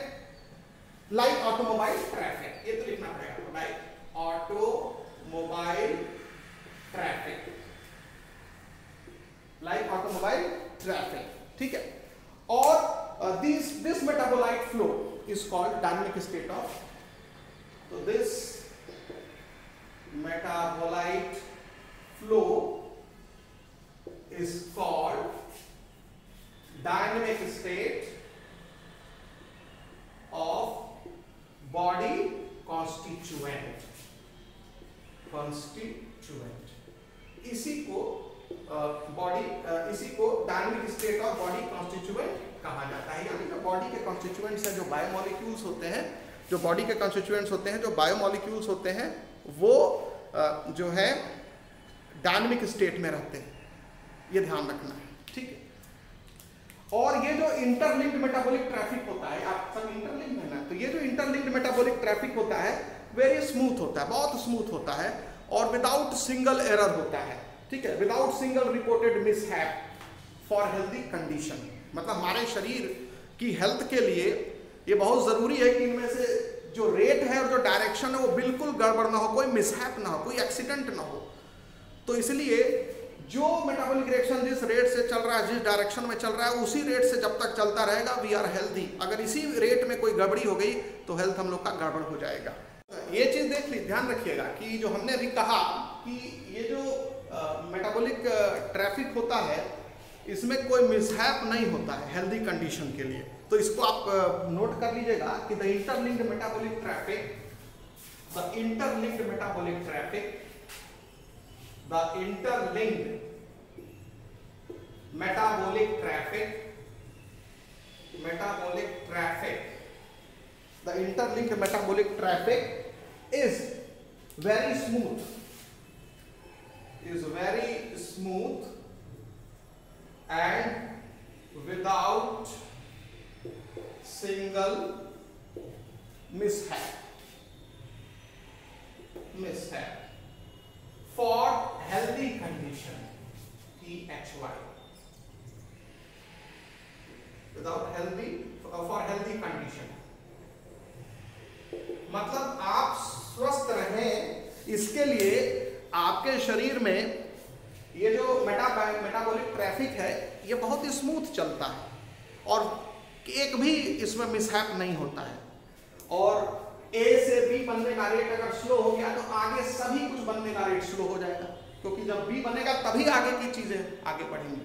like automobile traffic, ये तो लिखना पड़ेगा, like automobile traffic, like automobile traffic, ठीक है. और this metabolite flow is called dynamic state of, so this metabolite flow is called dynamic state of body constituent. इसी को dynamic state of body constituent कहा जाता है. यानी जो बॉडी के कॉन्स्टिट्यूएंट्स हैं, जो बायोमोलिक्यूल्स होते हैं, जो बॉडी के कॉन्स्टिट्यूएंट्स होते हैं, जो बायोमोलिक्यूल्स होते हैं, वो जो है डायनेमिक स्टेट में रहते हैं. ये ध्यान रखना है, ठीक है. और ये जो इंटरलिंक्ड मेटाबॉलिक ट्रैफिक होता है, आप सब इंटरलिंक्ड है ना, तो ये जो इंटरलिंक्ड मेटाबॉलिक ट्रैफिक होता है वेरी स्मूथ होता है, बहुत स्मूथ होता है, और विदाउट सिंगल एरर होता है, ठीक है, without single reported mishap for healthy condition. मतलब हमारे शरीर की हेल्थ के लिए ये बहुत जरूरी है कि इनमें से जो रेट है और जो डायरेक्शन है वो बिल्कुल गड़बड़ ना हो, कोई मिसहैप ना हो, कोई एक्सीडेंट ना हो. तो इसलिए जो मेटाबॉलिक रिएक्शन जिस रेट से चल रहा है, जिस डायरेक्शन में चल रहा है, उसी रेट से जब तक चलता रहेगा वी आर हेल्दी. अगर इसी रेट में कोई गड़बड़ी हो गई तो हेल्थ हम लोग का गड़बड़ हो जाएगा. ये चीज देख ली, ध्यान रखिएगा कि जो हमने अभी कहा कि ये जो मेटाबॉलिक ट्रैफिक होता है इसमें कोई मिसहैप नहीं होता है हेल्दी कंडीशन के लिए. तो इसको आप नोट कर लीजिएगा कि the interlinked metabolic traffic is very smooth and without single mishap for healthy condition, THY, for healthy condition. मतलब आप स्वस्थ रहें, इसके लिए आपके शरीर में ये जो मेटाबॉलिक ट्रैफिक है ये बहुत ही स्मूथ चलता है और एक भी इसमें मिसहैप नहीं होता है. और ए से बी बनने का रेट अगर स्लो हो गया तो आगे सभी कुछ बनने का रेट स्लो हो जाएगा, क्योंकि जब बी बनेगा तभी आगे की चीजें आगे बढ़ेंगी.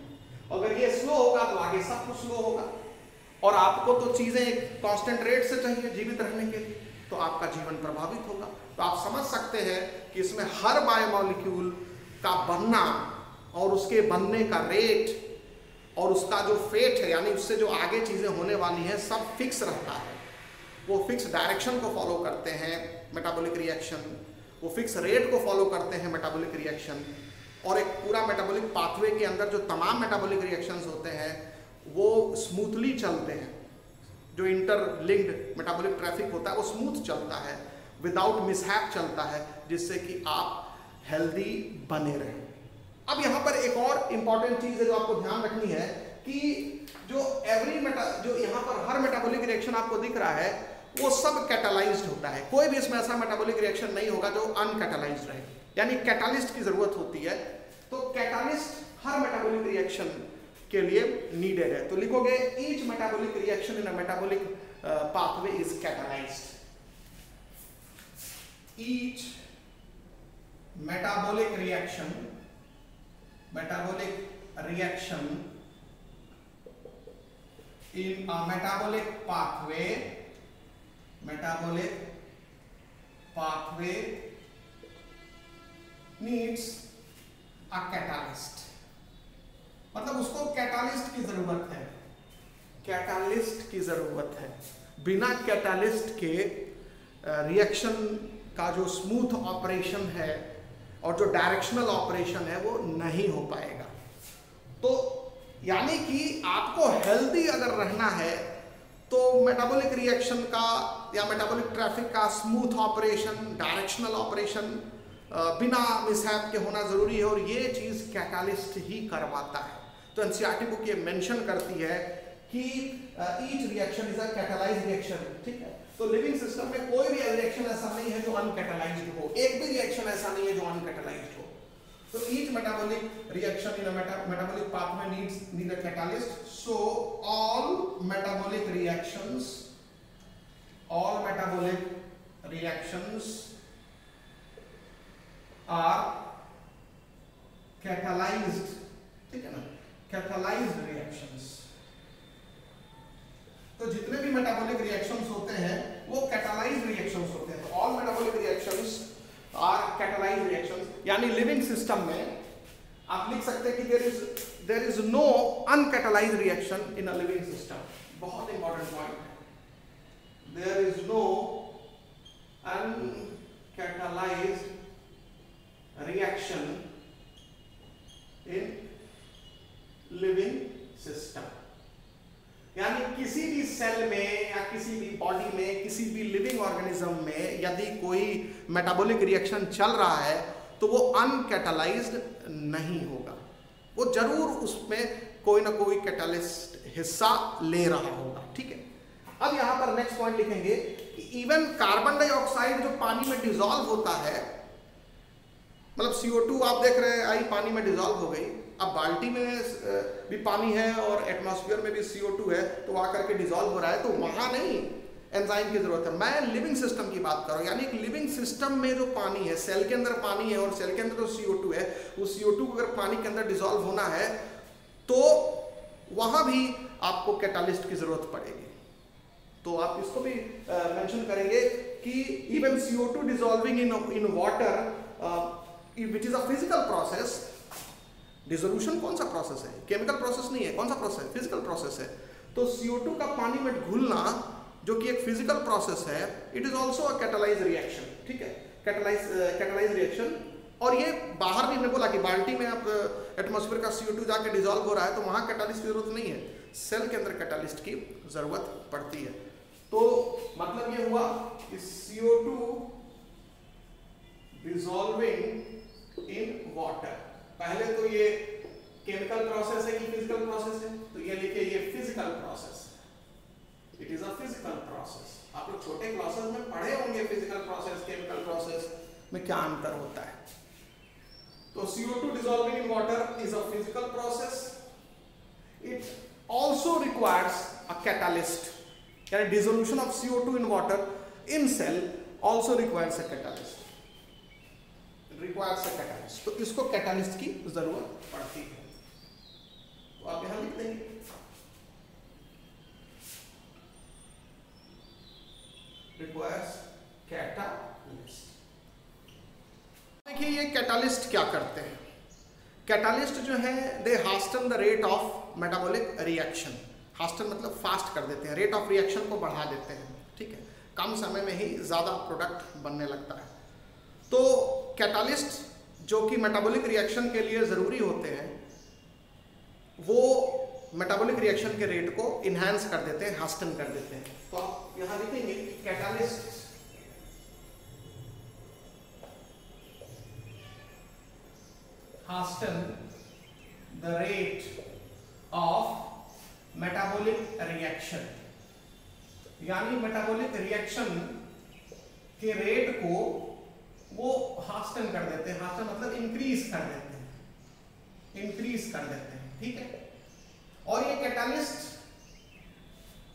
अगर ये स्लो होगा तो आगे सब कुछ स्लो होगा. और आपको तो चीजें कांस्टेंट रेट से चाहिए जीवित रहने के लिए, तो आपका जीवन प्रभावित होगा. तो आप समझ सकते हैं कि इसमें हर बायोमोलिक्यूल का बनना और उसके बनने का रेट और उसका जो फेट है, यानी उससे जो आगे चीजें होने वाली हैं, सब फिक्स रहता है. वो फिक्स डायरेक्शन को फॉलो करते हैं मेटाबॉलिक रिएक्शन, वो फिक्स रेट को फॉलो करते हैं मेटाबॉलिक रिएक्शन, और एक पूरा मेटाबॉलिक पाथवे के अंदर जो तमाम मेटाबॉलिक रिएक्शंस होते हैं वो स्मूथली चलते हैं. जो इंटरलिंक्ड मेटाबॉलिक ट्रैफिक होता है वो स्मूथ चलता है, विदाउट मिसहैप चलता है, जिससे कि आप हेल्दी बने रहें. अब यहाँ पर एक और इम्पॉर्टेंट चीज है जो आपको ध्यान रखनी है कि जो यहाँ पर हर मेटाबॉलिक रिएक्शन आपको दिख रहा है वो सब कैटालाइज्ड होता है. कोई भी इसमें ऐसा मेटाबॉलिक रिएक्शन नहीं होगा जो अनकैटालाइज्ड रहे, यानी कैटालिस्ट की जरूरत होती है. तो कैटालिस्ट हर मेटाबॉलिक रिएक्शन के लिए नीडेड है. तो लिखोगे each metabolic reaction in a metabolic pathway is catalysed. Each metabolic reaction in a metabolic pathway needs a catalyst. मतलब उसको कैटालिस्ट की जरूरत है. कैटालिस्ट की जरूरत है। बिना कैटालिस्ट के रिएक्शन का जो स्मूथ ऑपरेशन है और जो डायरेक्शनल ऑपरेशन है वो नहीं हो पाएगा। तो यानी कि आपको हेल्दी अगर रहना है तो मेटाबॉलिक रिएक्शन का या मेटाबॉलिक ट्रैफिक का स्मूथ ऑपरेशन, डायरेक्शनल ऑपरेशन बिना मिसहैप के होना जरूरी है, और ये चीज कैटालिस्ट ही करवाता है। तो एनसीईआरटी बुक ये मेंशन करती है कि each reaction is a catalysed reaction, ठीक है। तो लिविंग सिस्टम में कोई भी रिएक्शन ऐसा नहीं है जो अनकैटालाइज्ड हो, एक भी रिएक्शन ऐसा नहीं है जो अनकैटालाइज्ड हो। So each metabolic reaction in a metabolic pathway needs a catalyst. So all metabolic reactions are catalyzed, ठीक है ना, catalyzed reactions। तो जितने भी metabolic reactions होते हैं वो catalyzed reactions होते हैं। तो all metabolic reactions are catalysed reactions, यानी लिविंग सिस्टम में आप लिख सकते हैं कि there is no uncatalysed reaction in a living system. बहुत इंपॉर्टेंट पॉइंट है, there is no uncatalysed reaction in living system. यानी किसी भी सेल में या किसी भी बॉडी में, किसी भी लिविंग ऑर्गेनिज्म में यदि कोई मेटाबॉलिक रिएक्शन चल रहा है तो वो अनकैटालाइज्ड नहीं होगा, वो जरूर उसमें कोई ना कोई कैटालिस्ट हिस्सा ले रहा होगा, ठीक है। अब यहां पर नेक्स्ट पॉइंट लिखेंगे कि इवन कार्बन डाइऑक्साइड जो पानी में डिसॉल्व होता है, मतलब CO2 आप देख रहे हैं आई पानी में डिसॉल्व हो गई, अब बाल्टी में भी पानी है और एटमॉस्फेयर में भी CO2 है, तो आकर के डिसॉल्व हो रहा है, तो वहां नहीं एंजाइम की जरूरत है। मैं लिविंग सिस्टम की बात कर रहा हूं, यानी कि लिविंग सिस्टम में जो पानी है, सेल के अंदर पानी है और सेल के अंदर जो CO2 है, उस CO2 को अगर पानी के अंदर डिसॉल्व होना है तो वहां भी आपको कैटालिस्ट की जरूरत पड़ेगी। तो आप इसको भी मेंशन करेंगे कि even CO2 dissolving in water which is a physical process. Dissolution कौन सा प्रोसेस है? केमिकल प्रोसेस नहीं है, कौन सा प्रोसेस है? फिजिकल प्रोसेस है। तो CO2 का पानी में घुलना जो कि एक फिजिकल प्रोसेस है, it is also a catalyse reaction, ठीक है, कैटालाइज रिएक्शन। और ये बाहर भी हमने बोला कि बाल्टी में आप एटमॉस्फेयर का CO2 जाके डिसॉल्व हो रहा है तो वहां कैटालिस्ट की जरूरत नहीं है, सेल के अंदर कैटालिस्ट की जरूरत पड़ती है। तो मतलब ये हुआ कि CO2 डिसॉल्विंग इन वाटर, पहले तो ये केमिकल प्रोसेस है कि फिजिकल प्रोसेस है, तो ये लिखिए ये physical process, it is a physical process. आप लोग छोटे क्लासेस में पढ़े होंगे फिजिकल प्रोसेस, केमिकल प्रोसेस में क्या अंतर होता है। तो CO2 dissolving in water is a physical process. It also requires a catalyst. यानी dissolution of CO2 in water in cell also requires a catalyst. Requires a catalyst. तो इसको catalyst की जरूरत पड़ती है। तो आप यहां लिख देंगे requires catalyst। देखिए ये कैटालिस्ट क्या करते हैं। कैटालिस्ट जो है they hasten the rate of metabolic reaction. Hasten मतलब फास्ट कर देते हैं, रेट ऑफ रिएक्शन को बढ़ा देते हैं, ठीक है, कम समय में ही ज्यादा प्रोडक्ट बनने लगता है। तो कैटालिस्ट जो कि मेटाबॉलिक रिएक्शन के लिए ज़रूरी होते हैं वो मेटाबॉलिक रिएक्शन के रेट को इन्हांस कर देते हैं, हास्टन कर देते हैं। तो आप यहां लिखेंगे catalyst hasten the rate of metabolic reaction, यानी मेटाबॉलिक रिएक्शन के रेट को वो हास्टन कर देते हैं। हास्टन मतलब इंक्रीज कर देते हैं, इंक्रीज कर देते हैं, ठीक है। और ये कैटालिस्ट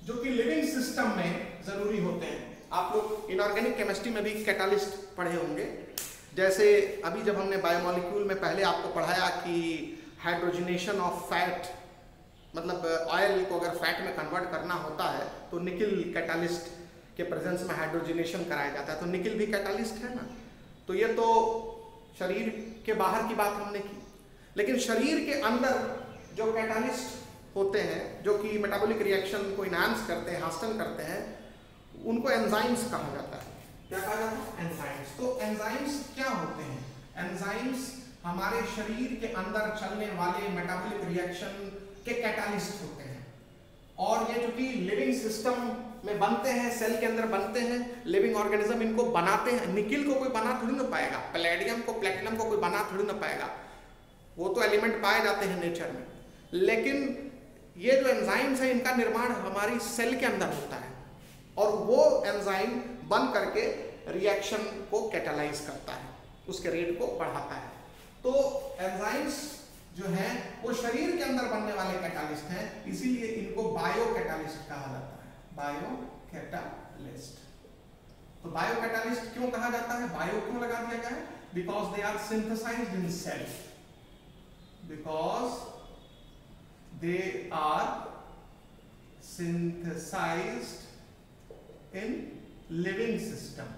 जो कि लिविंग सिस्टम में जरूरी होते हैं, आप लोग इनऑर्गेनिक केमिस्ट्री में भी कैटालिस्ट पढ़े होंगे। जैसे अभी जब हमने बायोमोलिक्यूल में पहले आपको पढ़ाया कि हाइड्रोजनेशन ऑफ फैट, मतलब ऑयल को अगर फैट में कन्वर्ट करना होता है तो निकिल कैटालिस्ट के प्रेजेंस में हाइड्रोजनेशन कराया जाता है, तो निकिल भी कैटालिस्ट है ना। तो ये तो शरीर के बाहर की बात हमने की, लेकिन शरीर के अंदर जो कैटालिस्ट होते हैं जो कि मेटाबॉलिक रिएक्शन को इनहांस करते हैं, हास्टन करते हैं, उनको एंजाइम्स कहा जाता है। क्या कहा जाता है? एंजाइम्स। तो एंजाइम्स क्या होते हैं? एंजाइम्स हमारे शरीर के अंदर चलने वाले मेटाबॉलिक रिएक्शन के कैटालिस्ट होते हैं, और ये जो कि लिविंग सिस्टम में बनते हैं, सेल के अंदर बनते हैं, लिविंग ऑर्गेनिज्म इनको बनाते हैं। निकिल को कोई बना थोड़ी ना पाएगा, पैलेडियम को, प्लेटिनम को कोई बना थोड़ी ना पाएगा, वो तो एलिमेंट पाए जाते हैं नेचर में। लेकिन ये जो एंजाइम्स हैं इनका निर्माण हमारी सेल के अंदर होता है, और वो एंजाइम बन करके रिएक्शन को कैटालाइज करता है, उसके रेट को बढ़ाता है। तो एंजाइम्स जो हैं वो शरीर के अंदर बनने वाले कैटालिस्ट हैं, इसीलिए इनको बायो कैटालिस्ट कहा जाता है। Bio catalyst. तो बायो कैटालिस्ट क्यों कहा जाता है, बायो क्यों लगा दिया गया है? Because they are synthesised in cell, because they are synthesized in living system।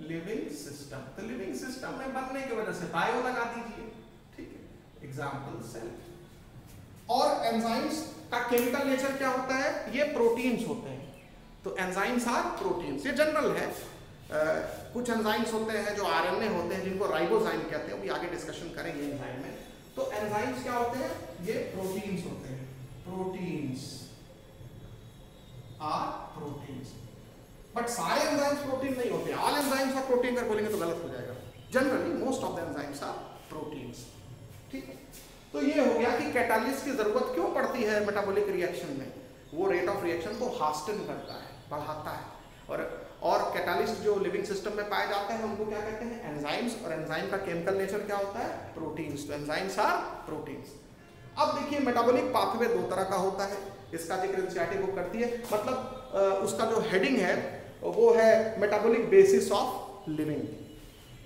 Living system, तो लिविंग सिस्टम में बनने की वजह से बायो लगा दीजिए, ठीक है, एग्जाम्पल सेल। और एंजाइम्स का केमिकल नेचर क्या होता है? ये प्रोटीन्स होते हैं। तो एंजाइम्स आर प्रोटीन्स, ये जनरल है। कुछ एंजाइम्स होते हैं जो आरएनए होते हैं, जिनको राइबोजाइम कहते हैं, अभी आगे डिस्कशन करेंगे एंजाइम में। तो एंजाइम्स क्या होते हैं? ये प्रोटीन्स होते हैं। प्रोटीन्स आर प्रोटीन्स, बट सारे एंजाइम्स प्रोटीन नहीं होते। ऑल एंजाइम्स आर प्रोटीन अगर बोलेंगे तो गलत हो जाएगा। Generally most of the enzymes are proteins, ठीक है। तो ये हो गया कि कैटालिस्ट की जरूरत क्यों पड़ती है मेटाबॉलिक रिएक्शन में। वो रेट ऑफ रिएक्शन को हास्टन करता है, बढ़ाता है। और कैटालिस्ट जो लिविंग सिस्टम में पाए जाते हैं उनको क्या कहते हैं? एंजाइम्स। और एंजाइम का केमिकल नेचर क्या होता है? प्रोटीन्स। तो एंजाइम्स आर प्रोटीन्स। अब देखिए मेटाबॉलिक पाथवे दो तरह का होता है, इसका जिक्र एनसीईआरटी बुक करती है। मतलब उसका जो हेडिंग है वो है मेटाबॉलिक बेसिस ऑफ लिविंग।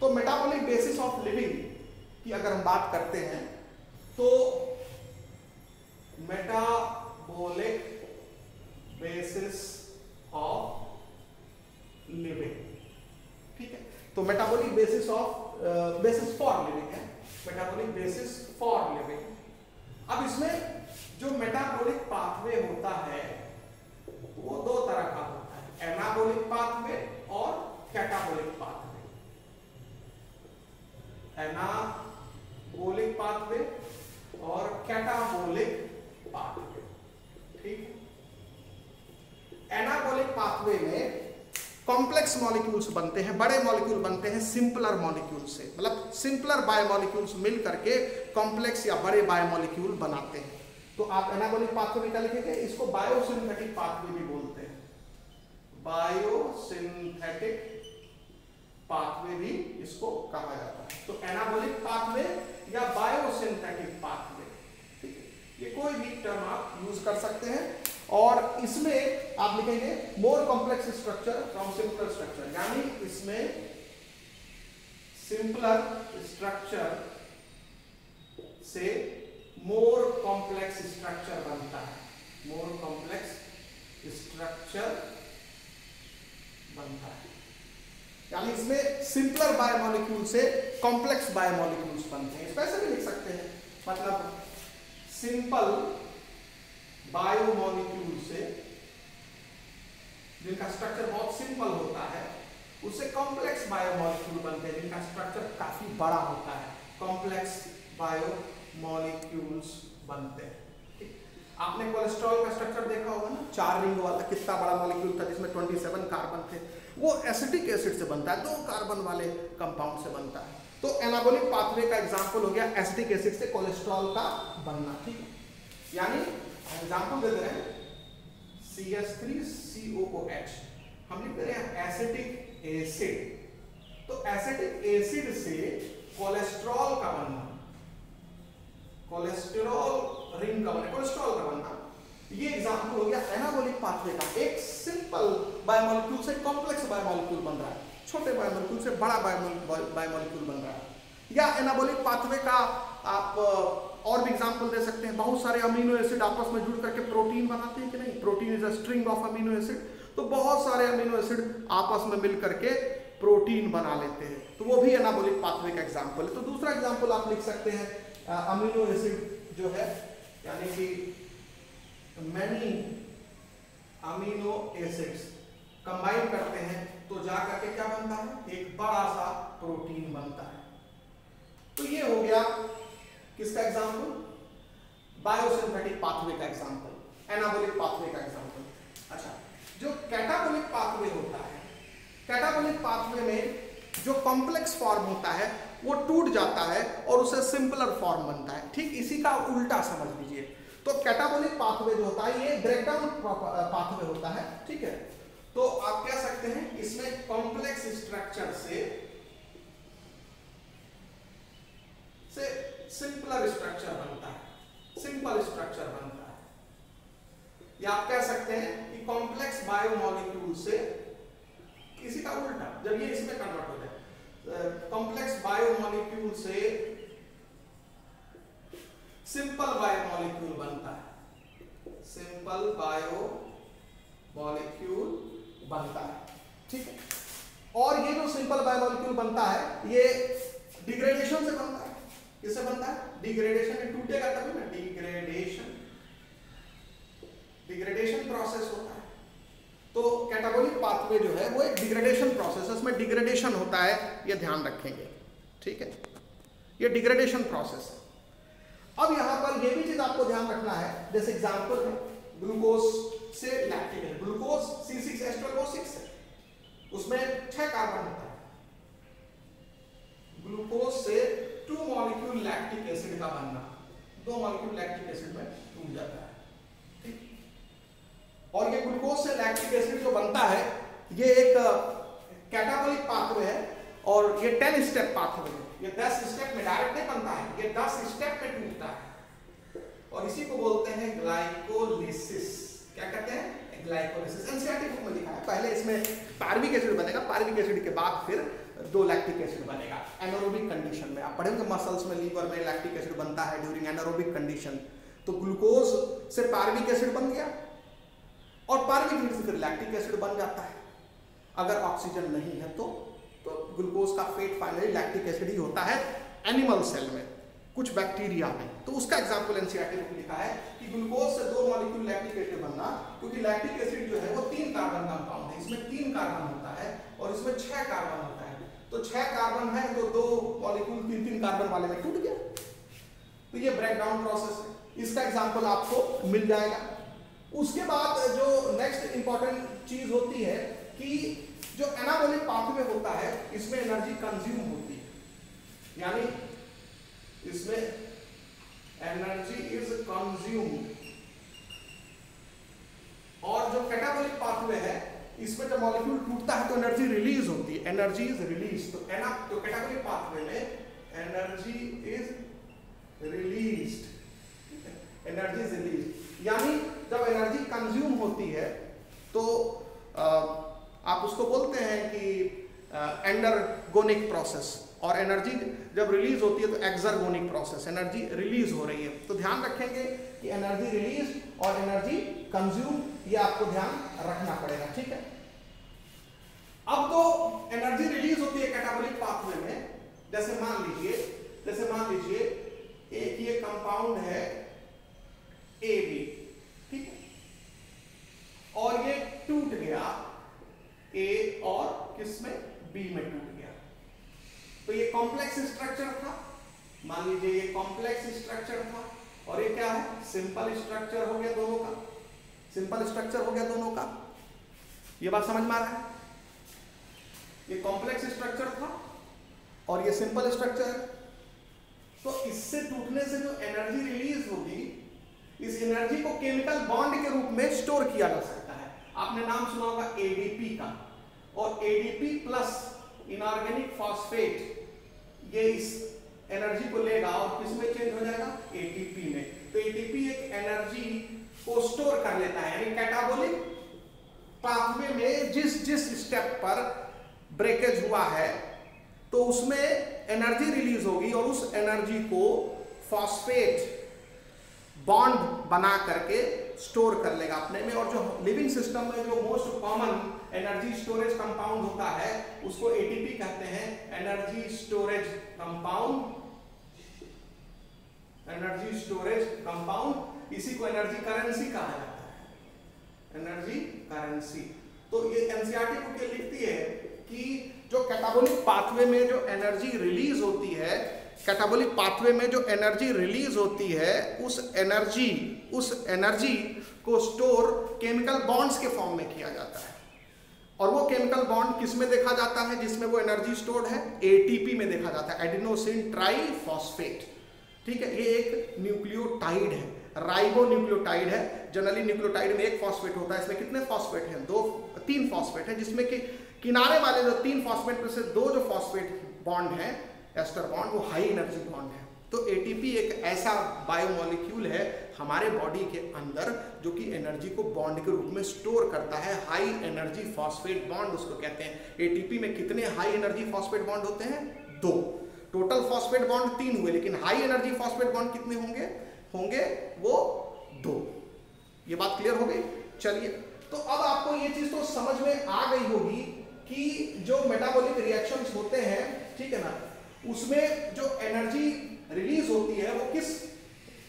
तो मेटाबॉलिक बेसिस ऑफ लिविंग की अगर हम बात करते हैं तो मेटाबॉलिक बेसिस ऑफ लिविंग, ठीक है। तो metabolic basis of basis for living है, मेटाबॉलिक बेसिस फॉर लिविंग। अब इसमें जो मेटाबॉलिक पाथवे होता है वो दो तरह का होता है, एनाबॉलिक पाथवे और कैटाबॉलिक पाथवे। एनाबॉलिक पाथवे और कैटाबॉलिक पाथवे, ठीक है। एनाबॉलिक पाथवे में कॉम्प्लेक्स मॉलिक्यूल्स बनते हैं, बड़े मॉलिक्यूल बनते हैं सिंपलर मॉलिक्यूल से, मतलब सिंपलर बायोमॉलिक्यूल्स मिल करके कॉम्प्लेक्स या बड़े बायोमॉलिक्यूल बनाते हैं। तो आप एनाबॉलिक पाथवे में क्या लिखेंगे? इसको बायोसिंथेटिक पाथवे भी बोलते हैं, बायोसिंथेटिक पाथवे भी इसको कहा जाता है। तो एनाबॉलिक पाथवे या बायोसिंथेटिक पाथवे, ठीक है, ये कोई भी टर्म आप यूज कर सकते हैं। और इसमें आप लिखेंगे more complex structure from simpler structure, यानी इसमें सिंपलर स्ट्रक्चर से मोर कॉम्प्लेक्स स्ट्रक्चर बनता है, मोर कॉम्प्लेक्स स्ट्रक्चर बनता है। यानी इसमें सिंपलर बायोमॉलिक्यूल से कॉम्प्लेक्स बायोमॉलिक्यूल्स बनते हैं। इसको ऐसे भी लिख सकते हैं, मतलब सिंपल बायोमॉलिक्यूल से, जिनका स्ट्रक्चर बहुत सिंपल होता है, उससे कॉम्प्लेक्स बायोमॉलिक्यूल बनते हैं जिनका स्ट्रक्चर काफी बड़ा होता है, कॉम्प्लेक्स बायोमॉलिक्यूल्स बनते हैं। आपने कोलेस्ट्रॉल का स्ट्रक्चर देखा होगा ना, 4 रिंग वाला, कितना बड़ा मॉलिक्यूल था जिसमें 27 कार्बन थे। वो एसिटिक एसिड से बनता है, 2 कार्बन वाले कंपाउंड से बनता है। तो एनाबॉलिक पाथवे का एग्जांपल हो गया एसिटिक एसिड से कोलेस्ट्रॉल का बनना, ठीक है। यानी एग्जांपल दे रहे हैं CH3COOH, हम लिख रहे हैं एसिटिक एसिड। तो एसिटिक एसिड से कोलेस्ट्रॉल का बनना, कोलेस्टेरॉल रिंग का बनना, कोलेस्ट्रॉल का बनना, ये एग्जांपल हो गया एनाबॉलिक पाथवे का। एक सिंपल बायोमॉलिक्यूल से कॉम्प्लेक्स बायोमॉलिक्यूल बन रहा है, छोटे बायोमॉलिक्यूल से बड़ा बायोमॉलिक्यूल बन रहा है। या एनाबॉलिक पाथवे का आप और भी एग्जांपल दे सकते हैं, बहुत सारे अमीनो एसिड आपस में जुड़ करके प्रोटीन बनाते हैं कि नहीं, protein is a string of amino acid. तो बहुत सारे अमीनो एसिड आपस में मिल करके प्रोटीन बना लेते हैं, तो वो भी एनाबॉलिक पाथवे का एग्जांपल है। तो दूसरा एग्जांपल आप लिख सकते हैं अमीनो एसिड जो है, यानी कि मैनी अमीनो एसिड्स कंबाइन करते हैं तो जा करके क्या बनता है, एक बड़ा सा प्रोटीन बनता है। तो ये हो गया किसका एग्जांपल, बायोसिंथेटिक पाथवे का एग्जांपल, एनाबॉलिक पाथवे का एग्जांपल। अच्छा, जो कैटाबॉलिक पाथवे होता है, कैटाबॉलिक पाथवे में जो कॉम्प्लेक्स फॉर्म होता है वो टूट जाता है और उसे सिंपलर फॉर्म बनता है। ठीक इसी का उल्टा समझ लीजिए। तो कैटाबॉलिक पाथवे जो होता है ये ब्रेकडाउन पाथवे होता है। ठीक है, तो आप कह सकते हैं इसमें कॉम्प्लेक्स स्ट्रक्चर से सिंपलर स्ट्रक्चर बनता है, सिंपल स्ट्रक्चर बनता है। या आप कह सकते हैं कि कॉम्प्लेक्स बायोमॉलिक्यूल से इसी का उल्टा, जब ये इसमें कन्वर्ट हो जाए, कॉम्प्लेक्स बायोमॉलिक्यूल से सिंपल बायोमॉलिक्यूल बनता है, सिंपल बायोमॉलिक्यूल बनता है। ठीक है, और ये जो सिंपल बायोमॉलिक्यूल बनता है ये डिग्रेडेशन से बनता है। किससे बनता है, डिग्रेडेशन, में टूटेगा तभी ना, डिग्रेडेशन, डिग्रेडेशन प्रोसेस होता है। तो कैटाबॉलिक पाथवे जो है वो एक डिग्रेडेशन प्रोसेस है, उसमें डिग्रेडेशन होता है, ये ध्यान रखेंगे। ठीक है, ये डिग्रेडेशन प्रोसेस है। अब यहां पर ये भी चीज आपको ध्यान रखना है, जैसे एग्जांपल है ग्लूकोज से लैक्टिक एसिड, ग्लूकोज C6H12O6 है, उसमें 6 कार्बन होता है। ग्लूकोज से 2 मॉलिक्यूल लैक्टिक एसिड का बनना, 2 मॉलिक्यूल लैक्टिक एसिड में टूट जाता है। ठीक, और ये ग्लूकोज से लैक्टिक एसिड जो बनता है ये एक कैटाबॉलिक पाथवे है और ये 10 स्टेप पाथवे है। ये 10 स्टेप में डायरेक्ट नहीं बनता है, ये 10 स्टेप में टूटता है और इसी को बोलते हैं ग्लाइकोलिसिस। क्या कहते हैं, ग्लाइकोलिसिस। एनसीईआरटी बुक में लिखा है। पहले इसमें पार्विक एसिड बनेगा, पार्विक एसिड के बाद फिर 2 लैक्टिक एसिड बनेगा एनारोबिक कंडीशन में। आप पढ़ेंगे मसल्स में, लीवर में लैक्टिक एसिड बनता है ड्यूरिंग एनारोबिक कंडीशन। तो ग्लूकोज से पार्विक एसिड बन गया और पार्विक एसिड से फिर लैक्टिक एसिड बन जाता है। अगर ऑक्सीजन नहीं है तो ग्लूकोज का फेट फाइनली लैक्टिक एसिड ही होता है एनिमल सेल में, कुछ बैक्टीरिया में। तो उसका एग्जांपल एनसीईआरटी में लिखा है कि ग्लूकोज से 2 मॉलिक्यूल लैक्टिक एसिड बनना, क्योंकि लैक्टिक एसिड जो है वो 3 कार्बन कंपाउंड है, इसमें 3 कार्बन होता है और इसमें 6 कार्बन होता है। तो 6 कार्बन है तो 2 मॉलिक्यूल 3-3 कार्बन वाले में टूट गया। तो ये ब्रेकडाउन प्रोसेस है, इसका एग्जांपल आपको मिल जाएगा। उसके बाद जो नेक्स्ट इंपॉर्टेंट चीज होती है कि जो एनाबॉलिक पाथवे होता है इसमें एनर्जी कंज्यूम होती है, यानी इसमें एनर्जी इज कंज्यूम्ड। और जो कैटाबॉलिक पाथवे है इसमें जब मॉलिक्यूल टूटता है तो एनर्जी रिलीज होती है, एनर्जी इज रिलीज। तो कैटाबॉलिक पाथवे में energy is released, energy is release, यानी जब एनर्जी कंज्यूम होती है तो आप उसको बोलते हैं कि एंडरगोनिक प्रोसेस, और एनर्जी जब रिलीज होती है तो एक्सरगोनिक प्रोसेस, एनर्जी रिलीज हो रही है। तो ध्यान रखेंगे कि एनर्जी रिलीज और एनर्जी कंज्यूम, ये आपको ध्यान रखना पड़ेगा। ठीक है, अब तो एनर्जी रिलीज होती है कैटाबॉलिक पाथवे में। जैसे मान लीजिए एक ये कंपाउंड है AB, ठीक है, और ये टूट गया A और किसमें, B में टूट गया। तो ये कॉम्प्लेक्स स्ट्रक्चर था, मान लीजिए ये कॉम्प्लेक्स स्ट्रक्चर था और ये क्या है, सिंपल स्ट्रक्चर हो गया दोनों का, सिंपल स्ट्रक्चर हो गया दोनों का। ये बात समझ में आ रहा है, ये कॉम्प्लेक्स स्ट्रक्चर था और ये सिंपल स्ट्रक्चर है। तो इससे टूटने से जो एनर्जी रिलीज होगी, इस एनर्जी को केमिकल बॉन्ड के रूप में स्टोर किया जा सकता है। आपने नाम सुना होगा ADP का, और ADP प्लस इनऑर्गेनिक फॉस्फेट ये इस एनर्जी को लेगा और किस में चेंज हो जाएगा, ATP में। तो ATP एक एनर्जी को स्टोर कर लेता है, यानी कैटाबॉलिक पाथवे में जिस स्टेप पर ब्रेकेज हुआ है तो उसमें एनर्जी रिलीज होगी और उस एनर्जी को फॉस्फेट बॉन्ड बना करके स्टोर कर लेगा अपने में। और जो लिविंग सिस्टम में जो most common energy storage compound होता है उसको ATP कहते हैं, energy storage compound, energy storage compound. इसी को एनर्जी करेंसी कहा जाता है, एनर्जी करेंसी। तो ये एनसीईआरटी को क्या लिखती है कि जो कैटाबोलिक पाथवे में जो एनर्जी रिलीज होती है, कैटाबोलिक पाथवे में जो एनर्जी रिलीज होती है, उस एनर्जी को स्टोर केमिकल बॉन्ड्स के फॉर्म में किया जाता है। और वो केमिकल बॉन्ड किस में देखा जाता है जिसमें वो एनर्जी स्टोर्ड है? एटीपी में देखा जाता है, एडिनोसिन ट्राइफॉस्फेट। ठीक है, ये एक न्यूक्लियोटाइड है, राइबो न्यूक्लियोटाइड है। जनरली न्यूक्लियोटाइड में एक फॉस्फेट होता है, इसमें कितने फॉस्फेट हैं? 3 फॉस्फेट है, जिसमें कि किनारे वाले जो 3 फॉस्फेट में से 2 जो फॉस्फेट बॉन्ड है, एस्टर बॉन्ड, वो हाई एनर्जी बॉन्ड है। तो एटीपी एक ऐसा बायोमोलिक्यूल है हमारे बॉडी के अंदर जो कि एनर्जी को बॉन्ड के रूप में स्टोर करता है। हाई एनर्जी फॉस्फेट बॉन्ड उसको कहते हैं। एटीपी में कितने हाई एनर्जी फॉस्फेट बॉन्ड होते हैं? 2। टोटल फॉस्फेट बॉन्ड 3 हुए, लेकिन हाई एनर्जी फॉस्फेट बॉन्ड कितने होंगे वो 2। ये बात क्लियर हो गई? चलिए, तो अब आपको ये चीज तो समझ में आ गई होगी कि जो मेटाबॉलिक रिएक्शंस होते हैं, ठीक है ना, उसमें जो एनर्जी रिलीज होती है वो किस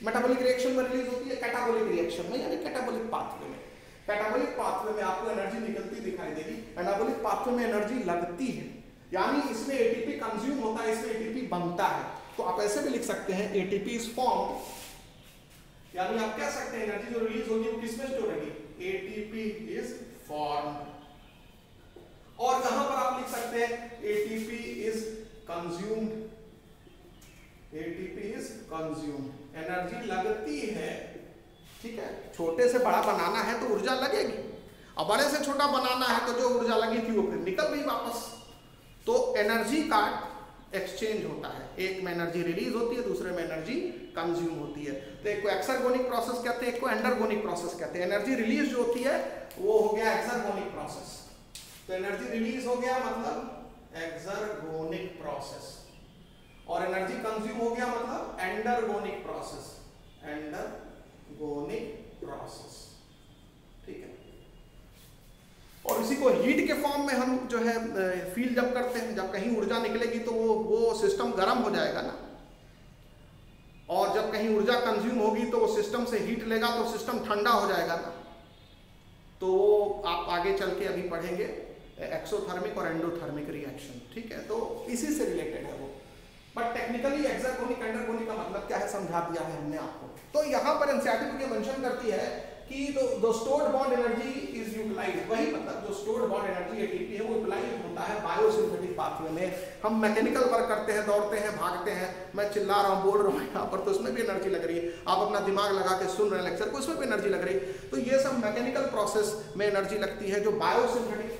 मेटाबॉलिक रिएक्शन में रिलीज होती है? कैटाबॉलिक रिएक्शन में, यानी कैटाबॉलिक पाथवे में। कैटाबॉलिक पाथवे में आपको एनर्जी निकलती दिखाई देगी। कैटाबॉलिक पाथवे में एनर्जी लगती है, यानी इसमें एटीपी कंज्यूम होता है, इसमें एटीपी बनता है। तो आप ऐसे भी लिख सकते हैं एटीपी इज फॉर्म्ड, यानी आप कह सकते हैं एनर्जी जो रिलीज होगी वो किसमें स्टोर होगी? ATP is formed. और यहां पर आप लिख सकते हैं ATP is consumed, ATP is consumed. Energy लगती है, ठीक है। छोटे से बड़ा बनाना है तो ऊर्जा लगेगी, और बड़े से छोटा बनाना है तो जो ऊर्जा लगी थी वो फिर निकल गई वापस। तो एनर्जी का एक्सचेंज होता है, एक में एनर्जी रिलीज होती है, दूसरे में एनर्जी कंज्यूम होती है। तो एक को एक्सर्गोनिक प्रोसेस कहते हैं, एक को एंडरगोनिक प्रोसेस कहते हैं। एनर्जी रिलीज जो होती है वो हो गया एक्सर्गोनिक प्रोसेस। तो एनर्जी रिलीज हो गया मतलब एक्सर्गोनिक प्रोसेस, और एनर्जी कंज्यूम हो गया मतलब एंडरगोनिक प्रोसेस, एंडरगोनिक प्रोसेस, ठीक है। और इसी को हीट के फॉर्म में हम जो है फील जब करते हैं, जब कहीं ऊर्जा निकलेगी तो वो सिस्टम गर्म हो जाएगा ना, और जब कहीं ऊर्जा कंज्यूम होगी तो वो सिस्टम से हीट लेगा तो सिस्टम ठंडा हो जाएगा ना। तो आप आगे चल के अभी पढ़ेंगे एक्सोथर्मिक और एंडोथर्मिक रिएक्शन, ठीक है। तो इसी से रिलेटेड है वो, बट टेक्निकली एक्सर्गोनिक एंडरगोनिक का मतलब क्या है समझा दिया है हमने आपको। तो यहाँ पर एनसीईआरटी ये मेंशन करती है कि the stored bond energy is utilised, वही मतलब जो स्टोर्ड बॉन्ड एनर्जी एटीपी है वो यूटिलाइज होता है बायोसिंथेटिक पाथवे में। हम मैकेनिकल वर्क करते हैं, दौड़ते हैं, भागते हैं, मैं चिल्ला रहा हूँ, बोल रहा हूँ यहाँ पर, तो उसमें भी एनर्जी लग रही है। आप अपना दिमाग लगा के सुन रहे हैं लेक्चर को, उसमें भी एनर्जी लग रही है। तो ये सब मैकेनिकल प्रोसेस में एनर्जी लगती है। जो बायोसिंथेटिक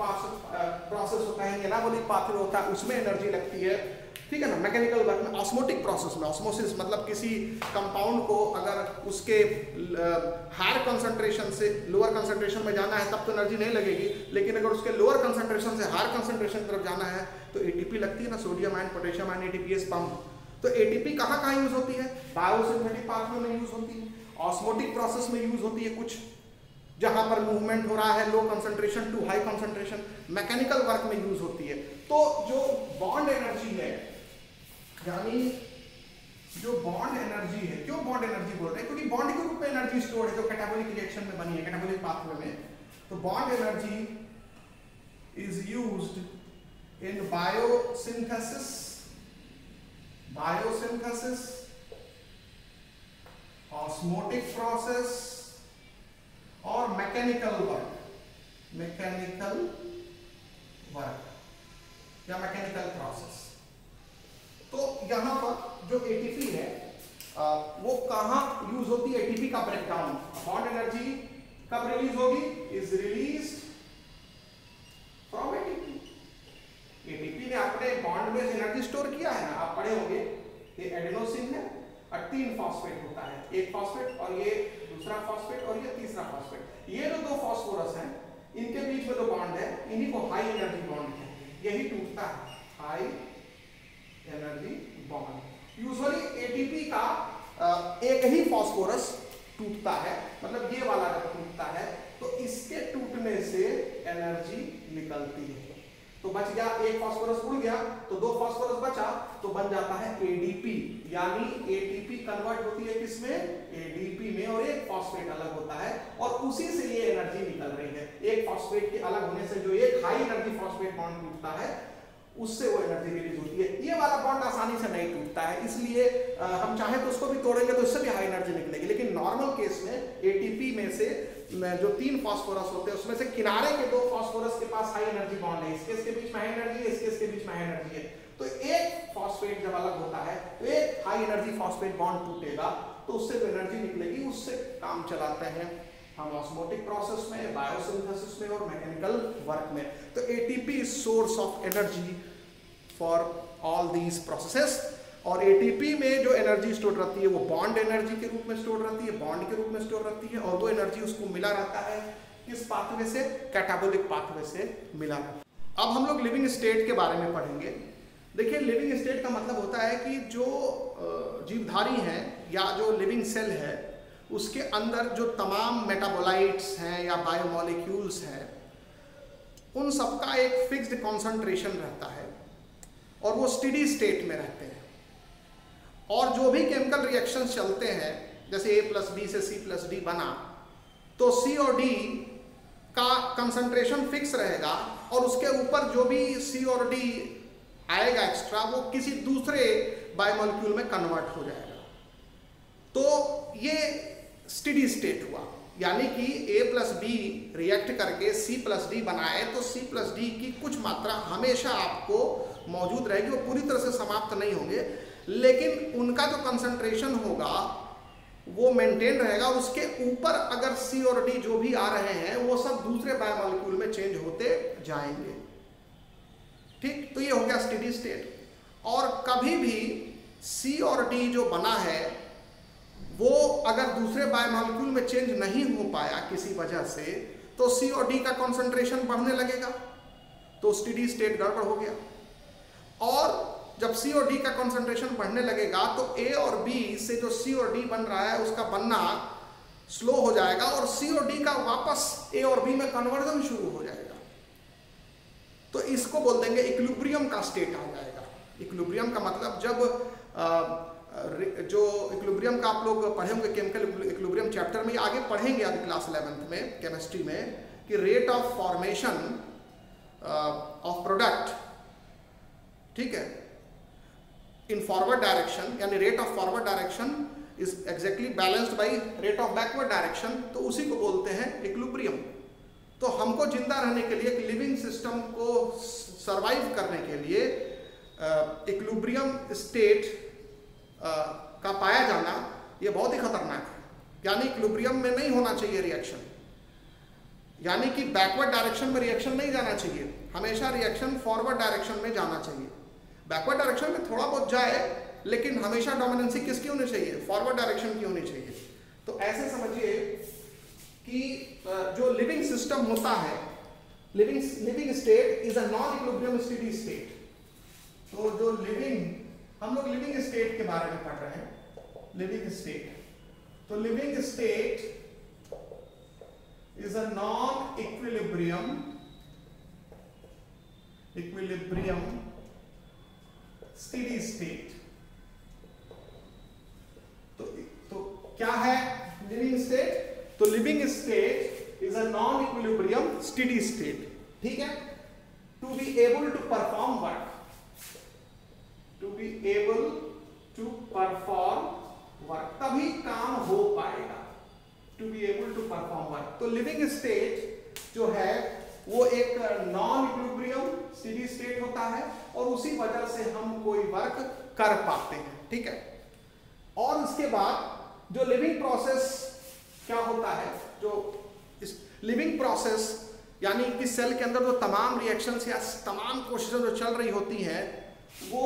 प्रोसेस होता है, एनाबॉलिक पाथवे होता है, उसमें एनर्जी लगती है, ठीक है ना। मैकेनिकल वर्क में, ऑस्मोटिक प्रोसेस में, ऑस्मोसिस मतलब किसी कंपाउंड को अगर उसके हायर कंसंट्रेशन से लोअर कंसंट्रेशन में जाना है तब तो एनर्जी नहीं लगेगी, लेकिन अगर उसके लोअर कंसंट्रेशन से हायर कंसंट्रेशन की तरफ जाना है तो एटीपी लगती है ना, sodium ion, potassium ion, ATPase pump. तो एटीपी कहाँ कहाँ यूज होती है? बायोसिंथेटिक पाथवे में यूज होती है, ऑस्मोटिक प्रोसेस में यूज होती है कुछ जहां पर मूवमेंट हो रहा है low concentration to high concentration, mechanical work में यूज होती है। तो जो बॉन्ड एनर्जी है, यानी जो बॉन्ड एनर्जी है, क्यों बॉन्ड एनर्जी बोल रहे हैं? क्योंकि बॉन्ड के रूप में एनर्जी स्टोर है जो कैटाबॉलिक रिएक्शन में बनी है, कैटाबॉलिक पाथवे में। तो bond energy is used in biosynthesis, osmotic process और मैकेनिकल वर्क या मैकेनिकल प्रोसेस। तो यहाँ पर जो एटीपी है वो कहाँ यूज होती है? एटीपी का ब्रेकडाउन, बॉन्ड एनर्जी कब रिलीज होगी? Is released from ATP. ATP ने अपने बॉन्ड में एनर्जी स्टोर किया है ना, आप पढ़े होंगे, ये एडेनोसिन है और 3 फॉस्फेट होता है, एक फॉस्फेट और ये दूसरा फॉस्फेट और ये तीसरा फॉस्फेट। ये जो 2 फॉस्फोरस हैं, इनके बीच में जो बॉन्ड है, इन्हीं को हाई एनर्जी बॉन्ड कहते हैं। यही टूटता है, high energy bond. Usually ATP का एक ही फॉस्फोरस टूटता है, मतलब ये वाला जब टूटता है तो इसके टूटने से एनर्जी निकलती है। तो तो बच गया, एक फास्फोरस उड़ गया तो 2 फास्फोरस बचा, तो बन जाता है एडीपी, यानी एटीपी कन्वर्ट होती है किसमें, एडीपी में, और एक फॉस्फेट अलग होता है और उसी से ये एनर्जी निकल रही है। एक फॉस्फेट के अलग होने से जो एक हाई एनर्जी फॉस्फेट बॉन्ड टूटता है उससे वो एनर्जी रिलीज होती है। ये वाला बॉन्ड आसानी से नहीं टूटता है, इसलिए हम चाहे तो उसको भी तोड़ेंगे तो इससे भी हाई एनर्जी निकलेगी, लेकिन नॉर्मल केस में एटीपी में से जो 3 फास्फोरस होते हैं उसमें से किनारे के 2 फास्फोरस के पास हाई एनर्जी बॉन्ड है, इसके बीच में हाई एनर्जी है, इसके बीच में हाई एनर्जी है, तो एक फॉस्फेट जब अलग होता है तो एक हाई एनर्जी फॉस्फेट बॉन्ड टूटेगा तो उससे जो एनर्जी निकलेगी उससे काम चलाते हैं हम ऑस्मोटिक प्रोसेस में, बायोसिंथेसिस में और मैकेनिकल वर्क में। तो ATP is source of energy for all these processes, और एटीपी में जो एनर्जी स्टोर रहती है वो बॉन्ड एनर्जी के रूप में स्टोर रहती है, बॉन्ड के रूप में स्टोर रहती है, और वो एनर्जी उसको मिला रहता है किस पाथवे से, कैटाबोलिक पाथवे से मिला रहता है। अब हम लोग लिविंग स्टेट के बारे में पढ़ेंगे। देखिए, लिविंग स्टेट का मतलब होता है कि जो जीवधारी हैं या जो लिविंग सेल है उसके अंदर जो तमाम मेटाबोलाइट्स हैं या बायोमोलिक्यूल्स हैं उन सबका एक फिक्स्ड कॉन्सेंट्रेशन रहता है और वो स्टेडी स्टेट में रहते हैं, और जो भी केमिकल रिएक्शंस चलते हैं जैसे A+B से C+D बना तो C और D का कंसंट्रेशन फिक्स रहेगा और उसके ऊपर जो भी C और D आएगा एक्स्ट्रा वो किसी दूसरे बायोमोलिक्यूल में कन्वर्ट हो जाएगा। तो ये स्टेडी स्टेट हुआ, यानी कि A+B रिएक्ट करके C+D बनाए तो C+D की कुछ मात्रा हमेशा आपको मौजूद रहेगी, वो पूरी तरह से समाप्त नहीं होंगे, लेकिन उनका जो कंसंट्रेशन होगा वो मेंटेन रहेगा, और उसके ऊपर अगर C और D जो भी आ रहे हैं वो सब दूसरे बायोमोलिक्यूल में चेंज होते जाएंगे। ठीक, तो ये हो गया स्टेडी स्टेट। और कभी भी C और D जो बना है वो अगर दूसरे बायोमोलिक्यूल में चेंज नहीं हो पाया किसी वजह से तो C और D का कंसंट्रेशन बढ़ने लगेगा, तो स्टेडी स्टेट गड़बड़ हो गया। और जब C और D का कंसंट्रेशन बढ़ने लगेगा तो A और B से जो C और D बन रहा है उसका बनना स्लो हो जाएगा और C और D का वापस A और B में कन्वर्जन शुरू हो जाएगा। तो इसको बोल देंगे इक्विलिब्रियम का स्टेट आ जाएगा। इक्विलिब्रियम का मतलब जब जो इक्विलिब्रियम का आप लोग पढ़े होंगे केमिकल इक्विलिब्रियम चैप्टर में, आगे पढ़ेंगे अभी क्लास 11th में केमिस्ट्री में, कि rate of formation of product, ठीक है, इन फॉरवर्ड डायरेक्शन, यानी rate of forward direction is exactly balanced by rate of backward direction, तो उसी को बोलते हैं इक्विलिब्रियम। तो हमको जिंदा रहने के लिए, एक लिविंग सिस्टम को सरवाइव करने के लिए इक्विलिब्रियम स्टेट का पाया जाना ये बहुत ही खतरनाक है, यानी इक्विलिब्रियम में नहीं होना चाहिए रिएक्शन, यानी कि बैकवर्ड डायरेक्शन में रिएक्शन नहीं जाना चाहिए, हमेशा रिएक्शन फॉरवर्ड डायरेक्शन में जाना चाहिए। बैकवर्ड डायरेक्शन में थोड़ा बहुत जाए लेकिन हमेशा डोमिनेंसी किसकी होनी चाहिए, फॉरवर्ड डायरेक्शन की होनी चाहिए। तो ऐसे समझिए कि जो लिविंग सिस्टम होता है, living state is a non equilibrium steady state. तो जो हम लोग लिविंग स्टेट के बारे में पढ़ रहे हैं, लिविंग स्टेट, तो living state is a non equilibrium steady state. तो क्या है लिविंग स्टेट? तो living state is a non equilibrium steady state, ठीक है। To be able to perform work, to be able to perform work, तभी काम हो पाएगा, to be able to perform work. तो लिविंग स्टेट जो है वो एक नॉन इक्विलिब्रियम स्टेडी स्टेट होता है और उसी वजह से हम कोई वर्क कर पाते हैं, ठीक है। और उसके बाद जो लिविंग प्रोसेस क्या होता है, जो इस लिविंग प्रोसेस यानी कि सेल के अंदर जो तमाम रिएक्शंस या तमाम कोशिशें जो चल रही होती हैं वो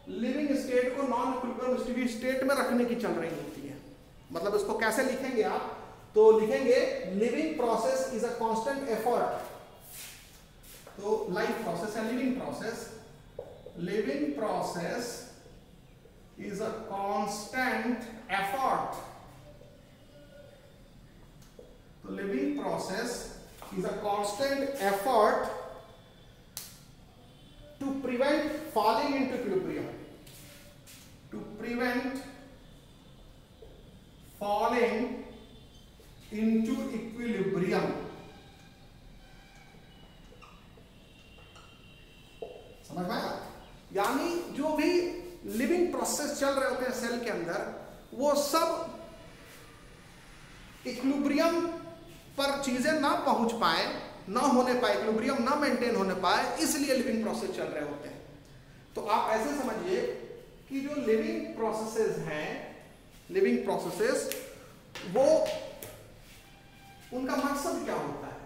लिविंग स्टेट को नॉन इक्विलिब्रियम स्टेडी स्टेट में रखने की चल रही होती है। मतलब इसको कैसे लिखेंगे आप? तो लिखेंगे living process is a constant effort. तो लाइफ प्रोसेस है living process, living process is a constant effort. तो living process is a constant effort into equilibrium. समझ में आया? यानी जो भी लिविंग प्रोसेस चल रहे होते हैं सेल के अंदर, वो सब इक्विलिब्रियम पर चीजें ना पहुंच पाए, ना होने पाए, इक्विलिब्रियम ना मेंटेन होने पाए, इसलिए लिविंग प्रोसेस चल रहे होते हैं। तो आप ऐसे समझिए कि जो लिविंग प्रोसेसेस हैं, लिविंग प्रोसेसेस, वो उनका मकसद क्या होता है?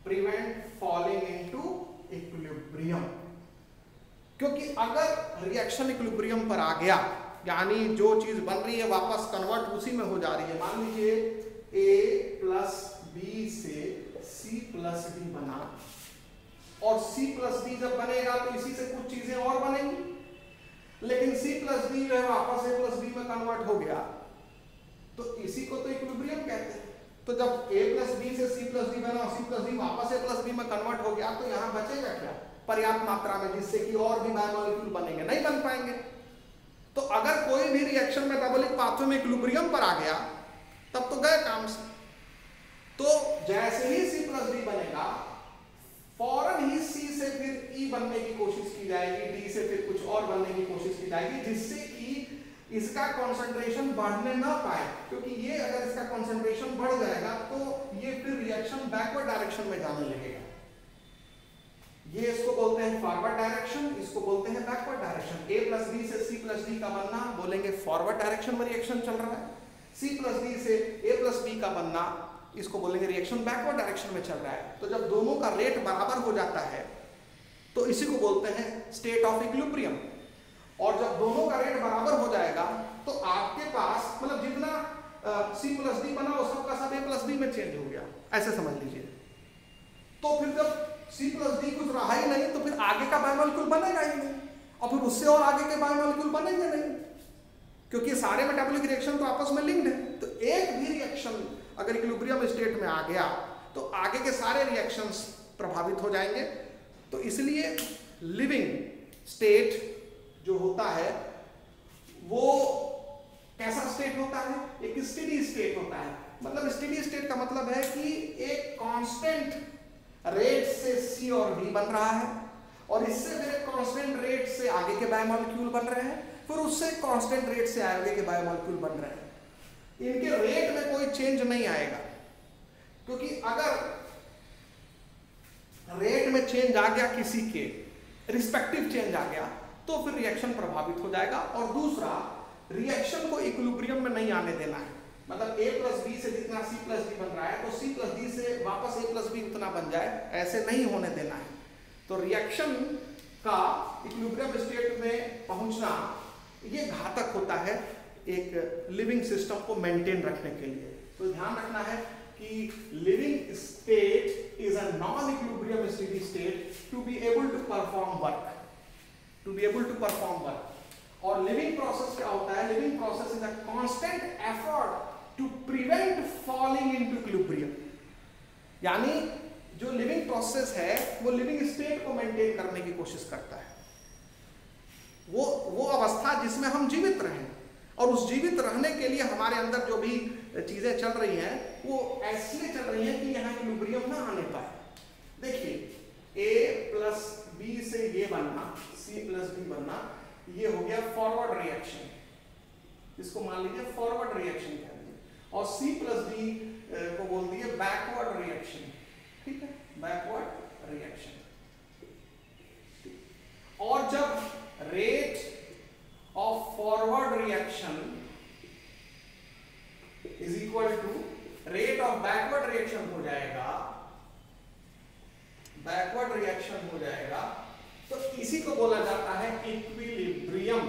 Prevent falling into equilibrium. क्योंकि अगर रिएक्शन इक्विलिब्रियम पर आ गया, यानी जो चीज बन रही है वापस कन्वर्ट उसी में हो जा रही है। मान लीजिए A प्लस बी से C प्लस डी बना, और C प्लस डी जब बनेगा तो इसी से कुछ चीजें और बनेंगी, लेकिन C प्लस डी जो है वापस A प्लस बी में कन्वर्ट हो गया, तो इसी को तो इक्विलिब्रियम कहते हैं। तो जब A प्लस बी से C प्लस डी बना और C प्लस डी वापस A प्लस बी में कन्वर्ट हो गया, तो यहाँ बचेगा क्या? पर्याप्त मात्रा में, जिससे कि और भी बायोमोलिक्यूल बनेंगे, नहीं बन पाएंगे। तो अगर कोई भी रिएक्शन मेटाबॉलिक पाथवे में इक्विलिब्रियम पर आ गया, तब तो गए काम से। तो जैसे ही C प्लस डी बनेगा, फौरन ही C से फिर E बनने की कोशिश की जाएगी, D से फिर कुछ और बनने की कोशिश की जाएगी, जिससे कि इसका कंसंट्रेशन बढ़ने ना पाए। क्योंकि ये अगर इसका कंसंट्रेशन बढ़ जाएगा तो ये फिर रिएक्शन बैकवर्ड डायरेक्शन में जाने लगेगा। ये इसको बोलते हैं फॉरवर्ड डायरेक्शन, इसको बोलते हैं backward direction. A plus B से C प्लस डी का बनना, बोलेंगे फॉरवर्ड डायरेक्शन में रिएक्शन चल रहा है। C प्लस डी से A प्लस बी का बनना, इसको बोलेंगे रिएक्शन बैकवर्ड डायरेक्शन में चल रहा है। तो जब दोनों का रेट बराबर हो जाता है तो इसी को बोलते हैं स्टेट ऑफ इक्विलिब्रियम। और जब दोनों का रेट बराबर हो जाएगा तो आपके पास मतलब जितना C प्लस डी बना वो सबका सब A प्लस बी में चेंज हो गया, ऐसे समझ लीजिए। तो फिर जब C प्लस डी कुछ रहा ही नहीं, तो फिर आगे का बायोमोलिक्यूल बनेगा ही नहीं, और फिर उससे और आगे के बायोमोलिक्यूल बनेंगे नहीं, क्योंकि सारे मेटाबॉलिक रिएक्शन तो आपस में लिंक्ड है। तो एक भी रिएक्शन अगर इक्विलिब्रियम स्टेट में आ गया तो आगे के सारे रिएक्शंस प्रभावित हो जाएंगे। तो इसलिए लिविंग स्टेट जो होता है वो कैसा स्टेट होता है? एक स्टेडी स्टेट होता है। मतलब स्टेडी स्टेट का मतलब है कि एक कांस्टेंट रेट से C और D बन रहा है, और इससे फिर एक कांस्टेंट रेट से आगे के बायोमोलिक्यूल बन रहे हैं, फिर उससे कांस्टेंट रेट से आगे के बायोमोलिक्यूल बन रहे हैं। इनके रेट में कोई चेंज नहीं आएगा, क्योंकि अगर रेट में चेंज आ गया, किसी के रिस्पेक्टिव चेंज आ गया, तो फिर रिएक्शन प्रभावित हो जाएगा। और दूसरा, रिएक्शन को इक्विलिब्रियम में नहीं आने देना है। मतलब A प्लस बी से जितना C प्लस डी बन रहा है, तो C प्लस डी से वापस A प्लस बी उतना बन जाए, ऐसे नहीं होने देना है। तो रिएक्शन का इक्विलिब्रियम स्टेट में पहुंचना ये घातक होता है एक लिविंग सिस्टम को मेंटेन रखने के लिए। तो ध्यान रखना है कि living state is a non equilibrium steady state to be able to perform work, to be able to perform work. और लिविंग प्रोसेस क्या होता है? Living process is a constant effort to prevent falling into equilibrium. यानी जो living process है वो living state को maintain करने की कोशिश करता है। वो अवस्था जिसमें हम जीवित रहें, और उस जीवित रहने के लिए हमारे अंदर जो भी चीजें चल रही हैं वो ऐसी चल रही हैं कि यहाँ इक्विलिब्रियम ना आने पाए। देखिए A प्लस बी से ये बनना, C प्लस डी बनना, ये हो गया फॉरवर्ड रिएक्शन, इसको मान लीजिए फॉरवर्ड रिएक्शन कह दिए, और C प्लस डी को बोल दिए बैकवर्ड रिएक्शन। ठीक है, बैकवर्ड रिएक्शन। और जब rate of forward reaction is equal to rate of backward reaction हो जाएगा, बैकवर्ड रिएक्शन हो जाएगा, तो इसी को बोला जाता है इक्विलिब्रियम।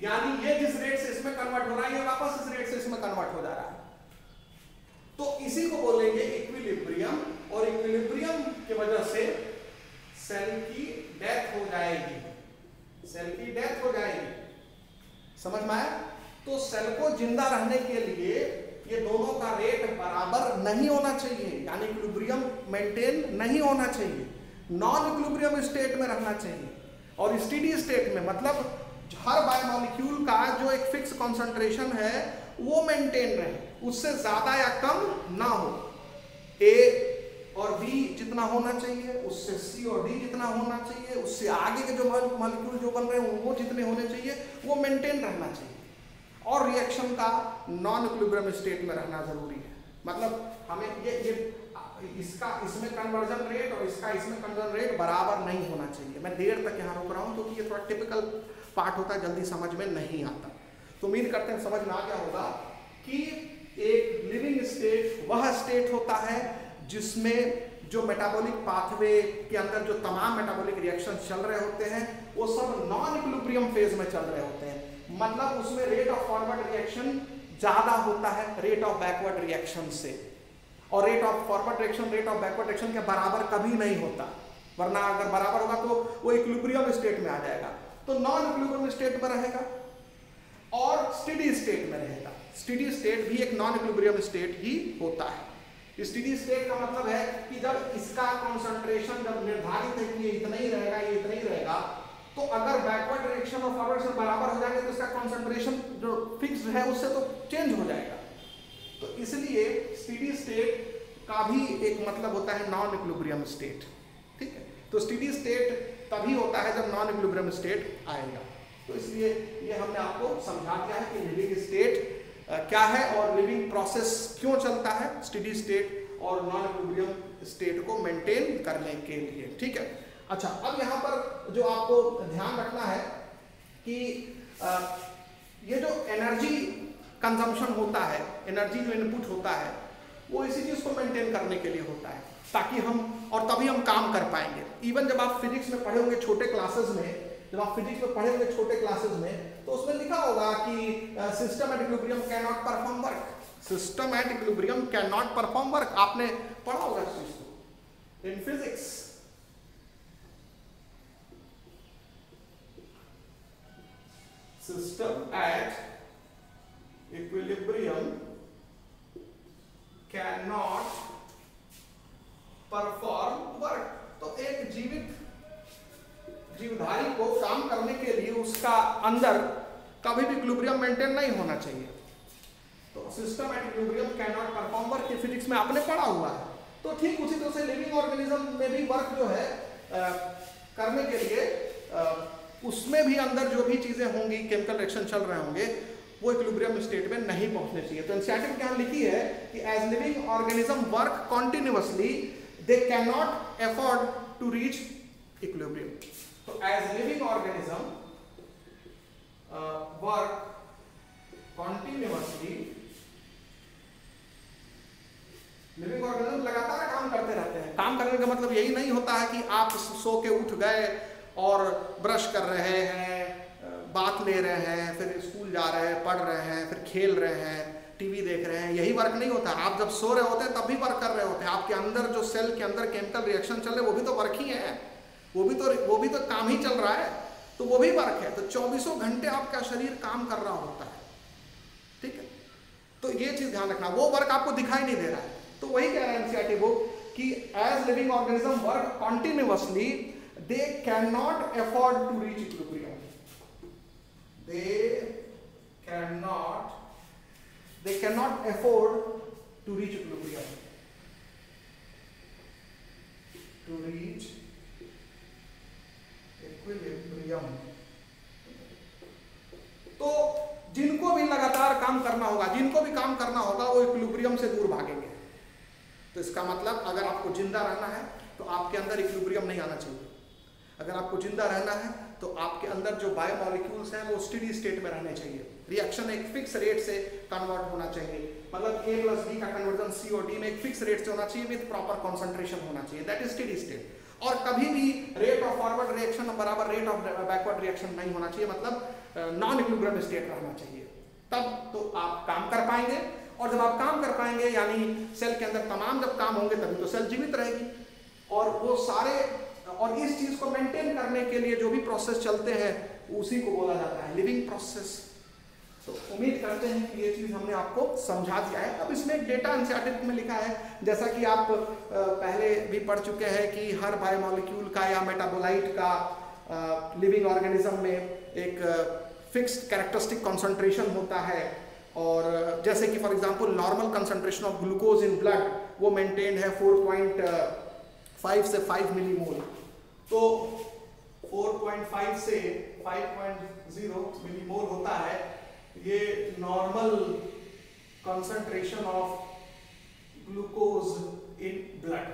यानी ये जिस रेट से इसमें कन्वर्ट हो रहा है, ये वापस इस रेट से इसमें कन्वर्ट हो जा रहा है, तो इसी को बोलेंगे इक्विलिब्रियम। और इक्विलिब्रियम की वजह से सेल की डेथ हो जाएगी, सेल की डेथ हो जाएगी। समझ में आया? तो सेल को जिंदा रहने के लिए ये दोनों का रेट बराबर नहीं होना चाहिए, यानी इक्विलिब्रियम मेंटेन नहीं होना चाहिए, नॉन इक्विलिब्रियम स्टेट में रहना चाहिए। और स्टेडी स्टेट में मतलब हर बायोमोलिक्यूल का जो एक फिक्स कंसंट्रेशन है वो मेंटेन रहे, उससे ज्यादा या कम ना हो। ए और बी जितना होना चाहिए, उससे सी और डी जितना होना चाहिए, उससे आगे के जो मॉलिक्यूल जो बन रहे हैं वो जितने होने चाहिए, वो मेंटेन रहना चाहिए। और रिएक्शन का नॉन इक्विलिब्रियम स्टेट में रहना जरूरी है। मतलब हमें ये इसका इसमें कन्वर्जन रेट और इसका इसमें कन्वर्जन रेट बराबर नहीं होना चाहिए। मैं देर तक यहाँ रुक रहा हूँ क्योंकि ये थोड़ा टिपिकल पार्ट होता है, जल्दी समझ में नहीं आता। तो उम्मीद करते हैं समझ में आ गया होगा कि एक लिविंग स्टेट वह स्टेट होता है जिसमें जो मेटाबॉलिक पाथवे के अंदर जो तमाम मेटाबॉलिक रिएक्शन चल रहे होते हैं वो सब नॉन इक्विलिब्रियम फेज में चल रहे होते हैं। मतलब उसमें रेट ऑफ फॉरवर्ड रिएक्शन ज्यादा होता है रेट ऑफ बैकवर्ड रिएक्शन से, और rate of forward reaction rate of backward reaction के बराबर कभी नहीं होता, वरना अगर बराबर होगा तो वो इक्विलिब्रियम स्टेट में आ जाएगा। तो नॉन इक्विलिब्रियम स्टेट में रहेगा और स्टेडी स्टेट में रहेगा। स्टेडी स्टेट भी एक नॉन इक्विलिब्रियम स्टेट ही होता है। स्टेडी स्टेट का मतलब है कि जब इसका कंसंट्रेशन जब निर्धारित है कि ये इतना ही रहेगा, ये इतना ही रहेगा, तो अगर बैकवर्ड डायरेक्शन और फॉरवर्ड डायरेक्शन बराबर हो जाएंगे तो इसका कंसंट्रेशन जो फिक्स्ड है उससे तो चेंज हो जाएगा। तो इसलिए स्टेडी स्टेट का भी एक मतलब होता है नॉन इक्विलिब्रियम स्टेट। ठीक है, तो स्टेडी स्टेट तभी होता है जब नॉन इक्विलिब्रियम स्टेट आएगा। तो इसलिए ये हमने आपको समझा दिया है कि लिविंग स्टेट क्या है और लिविंग प्रोसेस क्यों चलता है स्टेडी स्टेट और नॉन इक्विलिब्रियम स्टेट को मेंटेन करने के लिए। ठीक है, अच्छा अब यहाँ पर जो आपको ध्यान रखना है कि ये जो एनर्जी कंजम्पशन होता है, एनर्जी जो इनपुट होता है, वो इसी चीज को मेंटेन करने के लिए होता है ताकि हम और तभी हम काम कर पाएंगे। इवन जब आप फिजिक्स में पढ़े होंगे छोटे क्लासेस में, जब आप फिजिक्स में पढ़े होंगे छोटे क्लासेस में, तो उसमें लिखा होगा कि system at equilibrium can not perform work. System at equilibrium can not perform work, आपने पढ़ा होगा इस चीज को in physics. System at equilibrium can not perform work. तो एक जीवधारी को काम करने के लिए उसका अंदर कभी भी इक्विलिब्रियम मेंटेन नहीं होना चाहिए। तो system at equilibrium can not perform work ये फिजिक्स में आपने पढ़ा हुआ है। तो ठीक उसी तरह से लिविंग ऑर्गेनिज्म में भी वर्क जो है करने के लिए उसमें भी अंदर जो भी चीजें होंगी, केमिकल रिएक्शन चल रहे होंगे, वो इक्विलिब्रियम स्टेट में नहीं पहुंचने चाहिए। तो एनसीईआरटी में लिखी है कि as living organism work continuously they can not afford to reach equilibrium. तो as living organism work continuously, living organism लगातार काम करते रहते हैं। काम करने का मतलब यही नहीं होता है कि आप सो के उठ गए और ब्रश कर रहे हैं, बात ले रहे हैं, फिर स्कूल जा रहे हैं, पढ़ रहे हैं, फिर खेल रहे हैं, टीवी देख रहे हैं, यही वर्क नहीं होता। आप जब सो रहे होते हैं तब भी वर्क कर रहे होते हैं। आपके अंदर जो सेल के अंदर केमिकल रिएक्शन चल रहे हैं वो भी तो वर्क ही है, वो भी तो काम ही चल रहा है, तो वो भी वर्क है। तो 24 घंटे आपका शरीर काम कर रहा होता है। ठीक है, तो ये चीज ध्यान रखना, वो वर्क आपको दिखाई नहीं दे रहा है। तो वही कह रहा है एनसीईआरटी बुक कि as living organism work continuously they can not afford to reach equilibrium. They cannot afford to reach equilibrium. To reach equilibrium. तो जिनको भी लगातार काम करना होगा, वो इक्विलिब्रियम से दूर भागेंगे। तो इसका मतलब अगर आपको जिंदा रहना है तो आपके अंदर इक्विलिब्रियम नहीं आना चाहिए। अगर आपको जिंदा रहना है तो आपके अंदर जो बायोमॉलिक्यूल्स हैं वो स्टेडी स्टेट में रहने चाहिए। रिएक्शन एक फिक्स रेट से कन्वर्ट होना चाहिए, मतलब A प्लस B का कन्वर्जन C और D में एक फिक्स रेट से होना चाहिए विद प्रॉपर कंसंट्रेशन होना चाहिए, दैट इज स्टेडी स्टेट। और कभी भी रेट ऑफ फॉरवर्ड रिएक्शन बराबर रेट ऑफ बैकवर्ड रिएक्शन नहीं होना चाहिए, मतलब नॉन इक्विलिब्रियम स्टेट रहना चाहिए। तब तो आप काम कर पाएंगे, और जब आप काम कर पाएंगे यानी सेल के अंदर तमाम जब काम होंगे तभी तो सेल जीवित रहेगी। और वो सारे, और इस चीज को मेंटेन करने के लिए जो भी प्रोसेस चलते हैं उसी को बोला जाता है लिविंग प्रोसेस। तो उम्मीद करते हैं कि ये चीज हमने आपको समझा दिया है। अब इसमें एक डेटा एनसीईआरटी में लिखा है, जैसा कि आप पहले भी पढ़ चुके हैं कि हर बायोमॉलिक्यूल का या मेटाबोलाइट का लिविंग ऑर्गेनिज्म में एक फिक्स्ड कैरेक्टरिस्टिक कंसंट्रेशन होता है। और जैसे कि for example normal concentration of glucose in blood वो मेंटेन्ड है 4.5 से 5 मिलीमोल, तो 4.5 से 5.0 मिलीमोल होता है ये normal concentration of glucose in blood.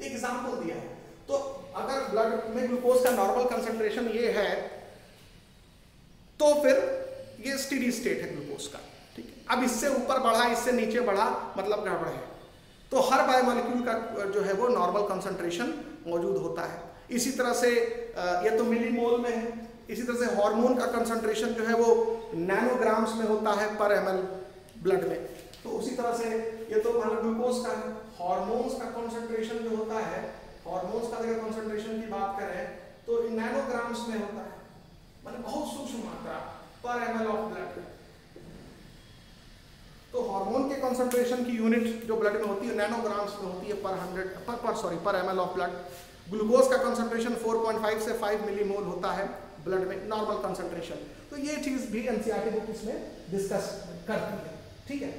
एक एग्जांपल दिया है, तो अगर ब्लड में ग्लूकोज का नॉर्मल कंसंट्रेशन ये है तो फिर ये स्टेडी स्टेट है ग्लूकोज का, ठीक है। अब इससे ऊपर बढ़ा, इससे नीचे बढ़ा, मतलब गड़बड़ है। तो हर बायोमोलिक्यूल का जो है वो नॉर्मल कंसंट्रेशन मौजूद होता है। इसी तरह से ये तो मिलीमोल में है, इसी तरह से हार्मोन का कंसंट्रेशन जो है वो नैनोग्राम्स में होता है पर ml ब्लड में। तो उसी तरह से ये तो मान लो ग्लूकोज का है, हार्मोन्स का कंसंट्रेशन जो होता है, हार्मोन्स का अगर कंसंट्रेशन की बात करें तो नैनोग्राम्स में होता है, मतलब बहुत सूक्ष्म मात्रा पर ml ऑफ ब्लड। तो हार्मोन के कंसंट्रेशन की यूनिट जो ब्लड में होती है नैनोग्राम्स में होती है पर ml ऑफ ब्लड। ग्लूकोज का कंसंट्रेशन 4.5 से 5 मिलीमोल होता है ब्लड में, नॉर्मल कंसंट्रेशन। तो ये चीज भी एनसीईआरटी बुक इसमें डिस्कस करती है, ठीक है।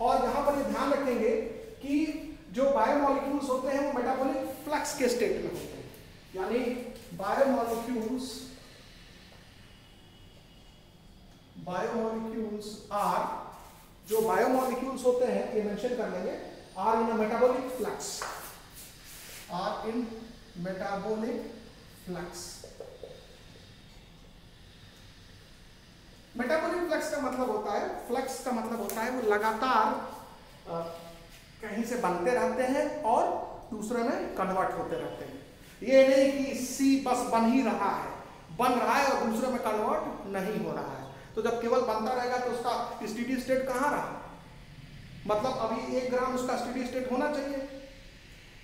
और यहाँ पर ये ध्यान रखेंगे कि जो बायोमोलिक्यूल्स होते हैं वो मेटाबॉलिक फ्लक्स के स्टेट में होते हैं, यानी बायोमोलिक्यूल्स आर, जो बायोमोलिक्यूल्स होते हैं ये मेंशन कर लेंगे, are in metabolic flux, are in metabolic flux. Metabolic flux का मतलब होता है, फ्लक्स का मतलब होता है वो लगातार कहीं से बनते रहते हैं और दूसरे में कन्वर्ट होते रहते हैं। ये नहीं कि सी बस बन ही रहा है, बन रहा है और दूसरे में कन्वर्ट नहीं हो रहा है। तो जब केवल बनता रहेगा तो उसका स्टेडी स्टेट कहाँ रहा, मतलब अभी 1 ग्राम उसका स्टेडी स्टेट होना चाहिए।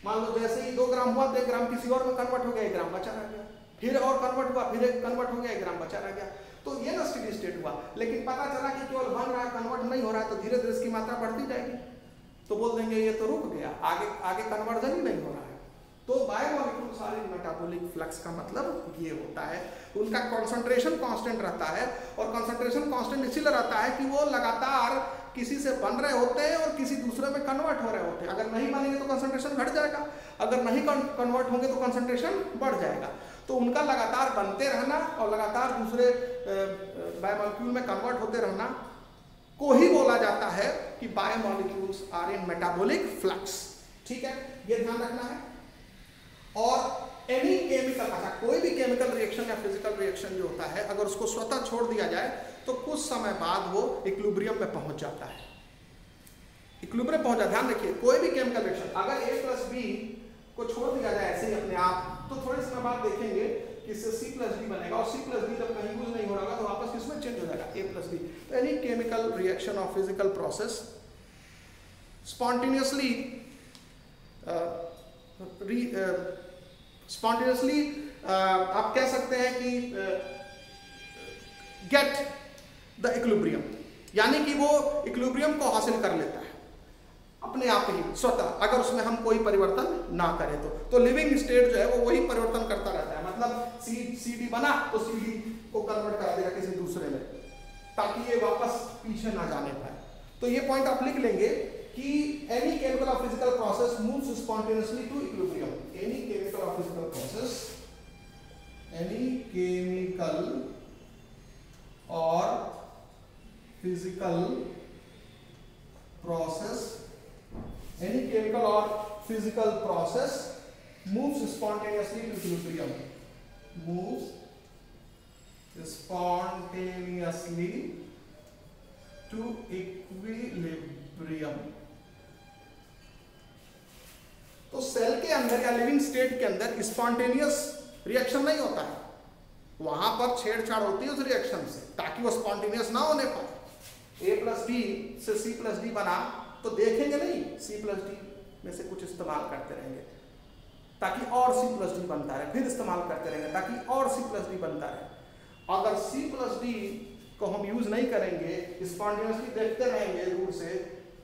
मान लो जैसे ही 2 ग्राम हुआ तो 1 ग्राम किसी और में कन्वर्ट हो गया, 1 ग्राम बचा रह गया, फिर और कन्वर्ट हुआ, फिर 1 कन्वर्ट हो गया, 1 ग्राम बचा रह गया। तो ये ना स्टेडी स्टेट हुआ। लेकिन पता चला कि केवल बन रहा है, कन्वर्ट नहीं हो रहा है, तो धीरे धीरे इसकी मात्रा बढ़ती जाएगी, तो बोल देंगे ये तो रुक गया, आगे कन्वर्जन ही नहीं हो रहा है। तो biomolecules are in metabolic flux का मतलब ये होता है, उनका कंसंट्रेशन कांस्टेंट रहता है। और कंसंट्रेशन कांस्टेंट इसीलिए रहता है कि वो लगातार किसी से बन रहे होते हैं और किसी दूसरे में कन्वर्ट हो रहे होते हैं। अगर नहीं बनेंगे तो कंसंट्रेशन घट जाएगा, अगर नहीं कन्वर्ट होंगे तो कंसंट्रेशन बढ़ जाएगा। तो उनका लगातार बनते रहना और लगातार दूसरे बायोमोलिक्यूल में कन्वर्ट होते रहना को ही बोला जाता है कि biomolecules are in metabolic flux, ठीक है, ये ध्यान रखना है। और एनी केमिकल, अच्छा कोई भी केमिकल रिएक्शन या फिजिकल रिएक्शन जो होता है अगर उसको स्वतः छोड़ दिया जाए तो कुछ समय बाद वो इक्विलिब्रियम में पहुंच जाता है, इक्विलिब्रियम पहुंच जाता है। ध्यान रखिए, कोई भी केमिकल रिएक्शन अगर A प्लस बी को छोड़ दिया जाए ऐसे ही अपने आप, तो थोड़े समय बाद देखेंगे कि इससे C प्लस डी बनेगा, और C प्लस डी जब कहीं यूज नहीं हो रहा तो वापस किसमें चेंज हो जाएगा, A प्लस बी। तो एनी केमिकल रिएक्शन और फिजिकल प्रोसेस स्पॉन्टेनियसली आप कह सकते हैं कि गेट द इक्विलिब्रियम, यानी कि वो इक्विलिब्रियम को हासिल कर लेता है अपने आप ही स्वतः, अगर उसमें हम कोई परिवर्तन ना करें तो लिविंग स्टेट जो है वो वही परिवर्तन करता रहता है। मतलब सी डी बना तो सी डी को कन्वर्ट करा देगा किसी दूसरे में, ताकि ये वापस पीछे ना जाने पाए। तो ये पॉइंट आप लिख लेंगे कि एनी केमिकल और physical process moves spontaneously to equilibrium. Any chemical और फिजिकल प्रोसेस, एनी केमिकल और physical process, any chemical or physical process moves spontaneously to equilibrium, moves spontaneously to equilibrium। तो सेल के अंदर या लिविंग स्टेट के अंदर spontaneous reaction नहीं होता है, वहां पर छेड़छाड़ होती है उस रिएक्शन से ताकि वो स्पॉन्टेनियस ना होने पाए। A प्लस बी से C प्लस डी बना तो देखेंगे नहीं, C प्लस डी में से कुछ इस्तेमाल करते रहेंगे ताकि और C प्लस डी बनता रहे, फिर इस्तेमाल करते रहेंगे ताकि और C प्लस डी बनता रहे। अगर C प्लस डी को हम यूज नहीं करेंगे, स्पॉन्टेनियसली देखते रहेंगे दूर से,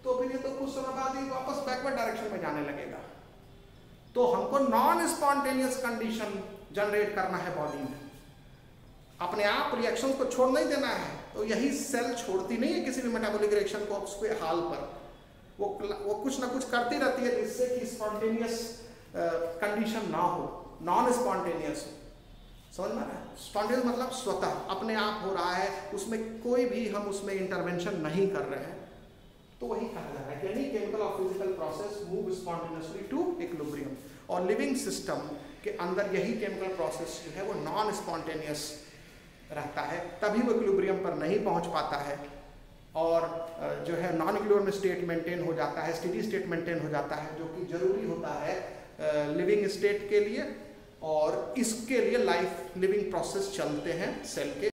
तो फिर ये तो कुछ समय बाद ही वापस बैकवर्ड डायरेक्शन में जाने लगेगा। तो हमको नॉन स्पॉन्टेनियस कंडीशन जनरेट करना है बॉडी में, अपने आप रिएक्शन को छोड़ नहीं देना है, तो यही सेल छोड़ती नहीं है किसी भी मेटाबॉलिक रिएक्शन को उसके हाल पर, वो कुछ ना कुछ करती रहती है जिससे कि स्पॉन्टेनियस कंडीशन ना हो, नॉन स्पॉन्टेनियस हो। समझ में आ रहा है? स्पॉन्टेनियस मतलब स्वतः अपने आप हो रहा है, उसमें कोई भी हम उसमें इंटरवेंशन नहीं कर रहे हैं, तो वही कहा जा रहा है कि एनी केमिकल और physical process move spontaneously to equilibrium. और लिविंग सिस्टम के अंदर यही केमिकल प्रोसेस जो है वो नॉन स्पॉन्टेनियस रहता है, तभी वो इक्विलिब्रियम पर नहीं पहुंच पाता है और जो है नॉन इक्विलिब्रियम स्टेट मेंटेन हो जाता है, स्टेडी स्टेट मेंटेन हो जाता है, जो कि जरूरी होता है लिविंग स्टेट के लिए, और इसके लिए लाइफ लिविंग प्रोसेस चलते हैं सेल के।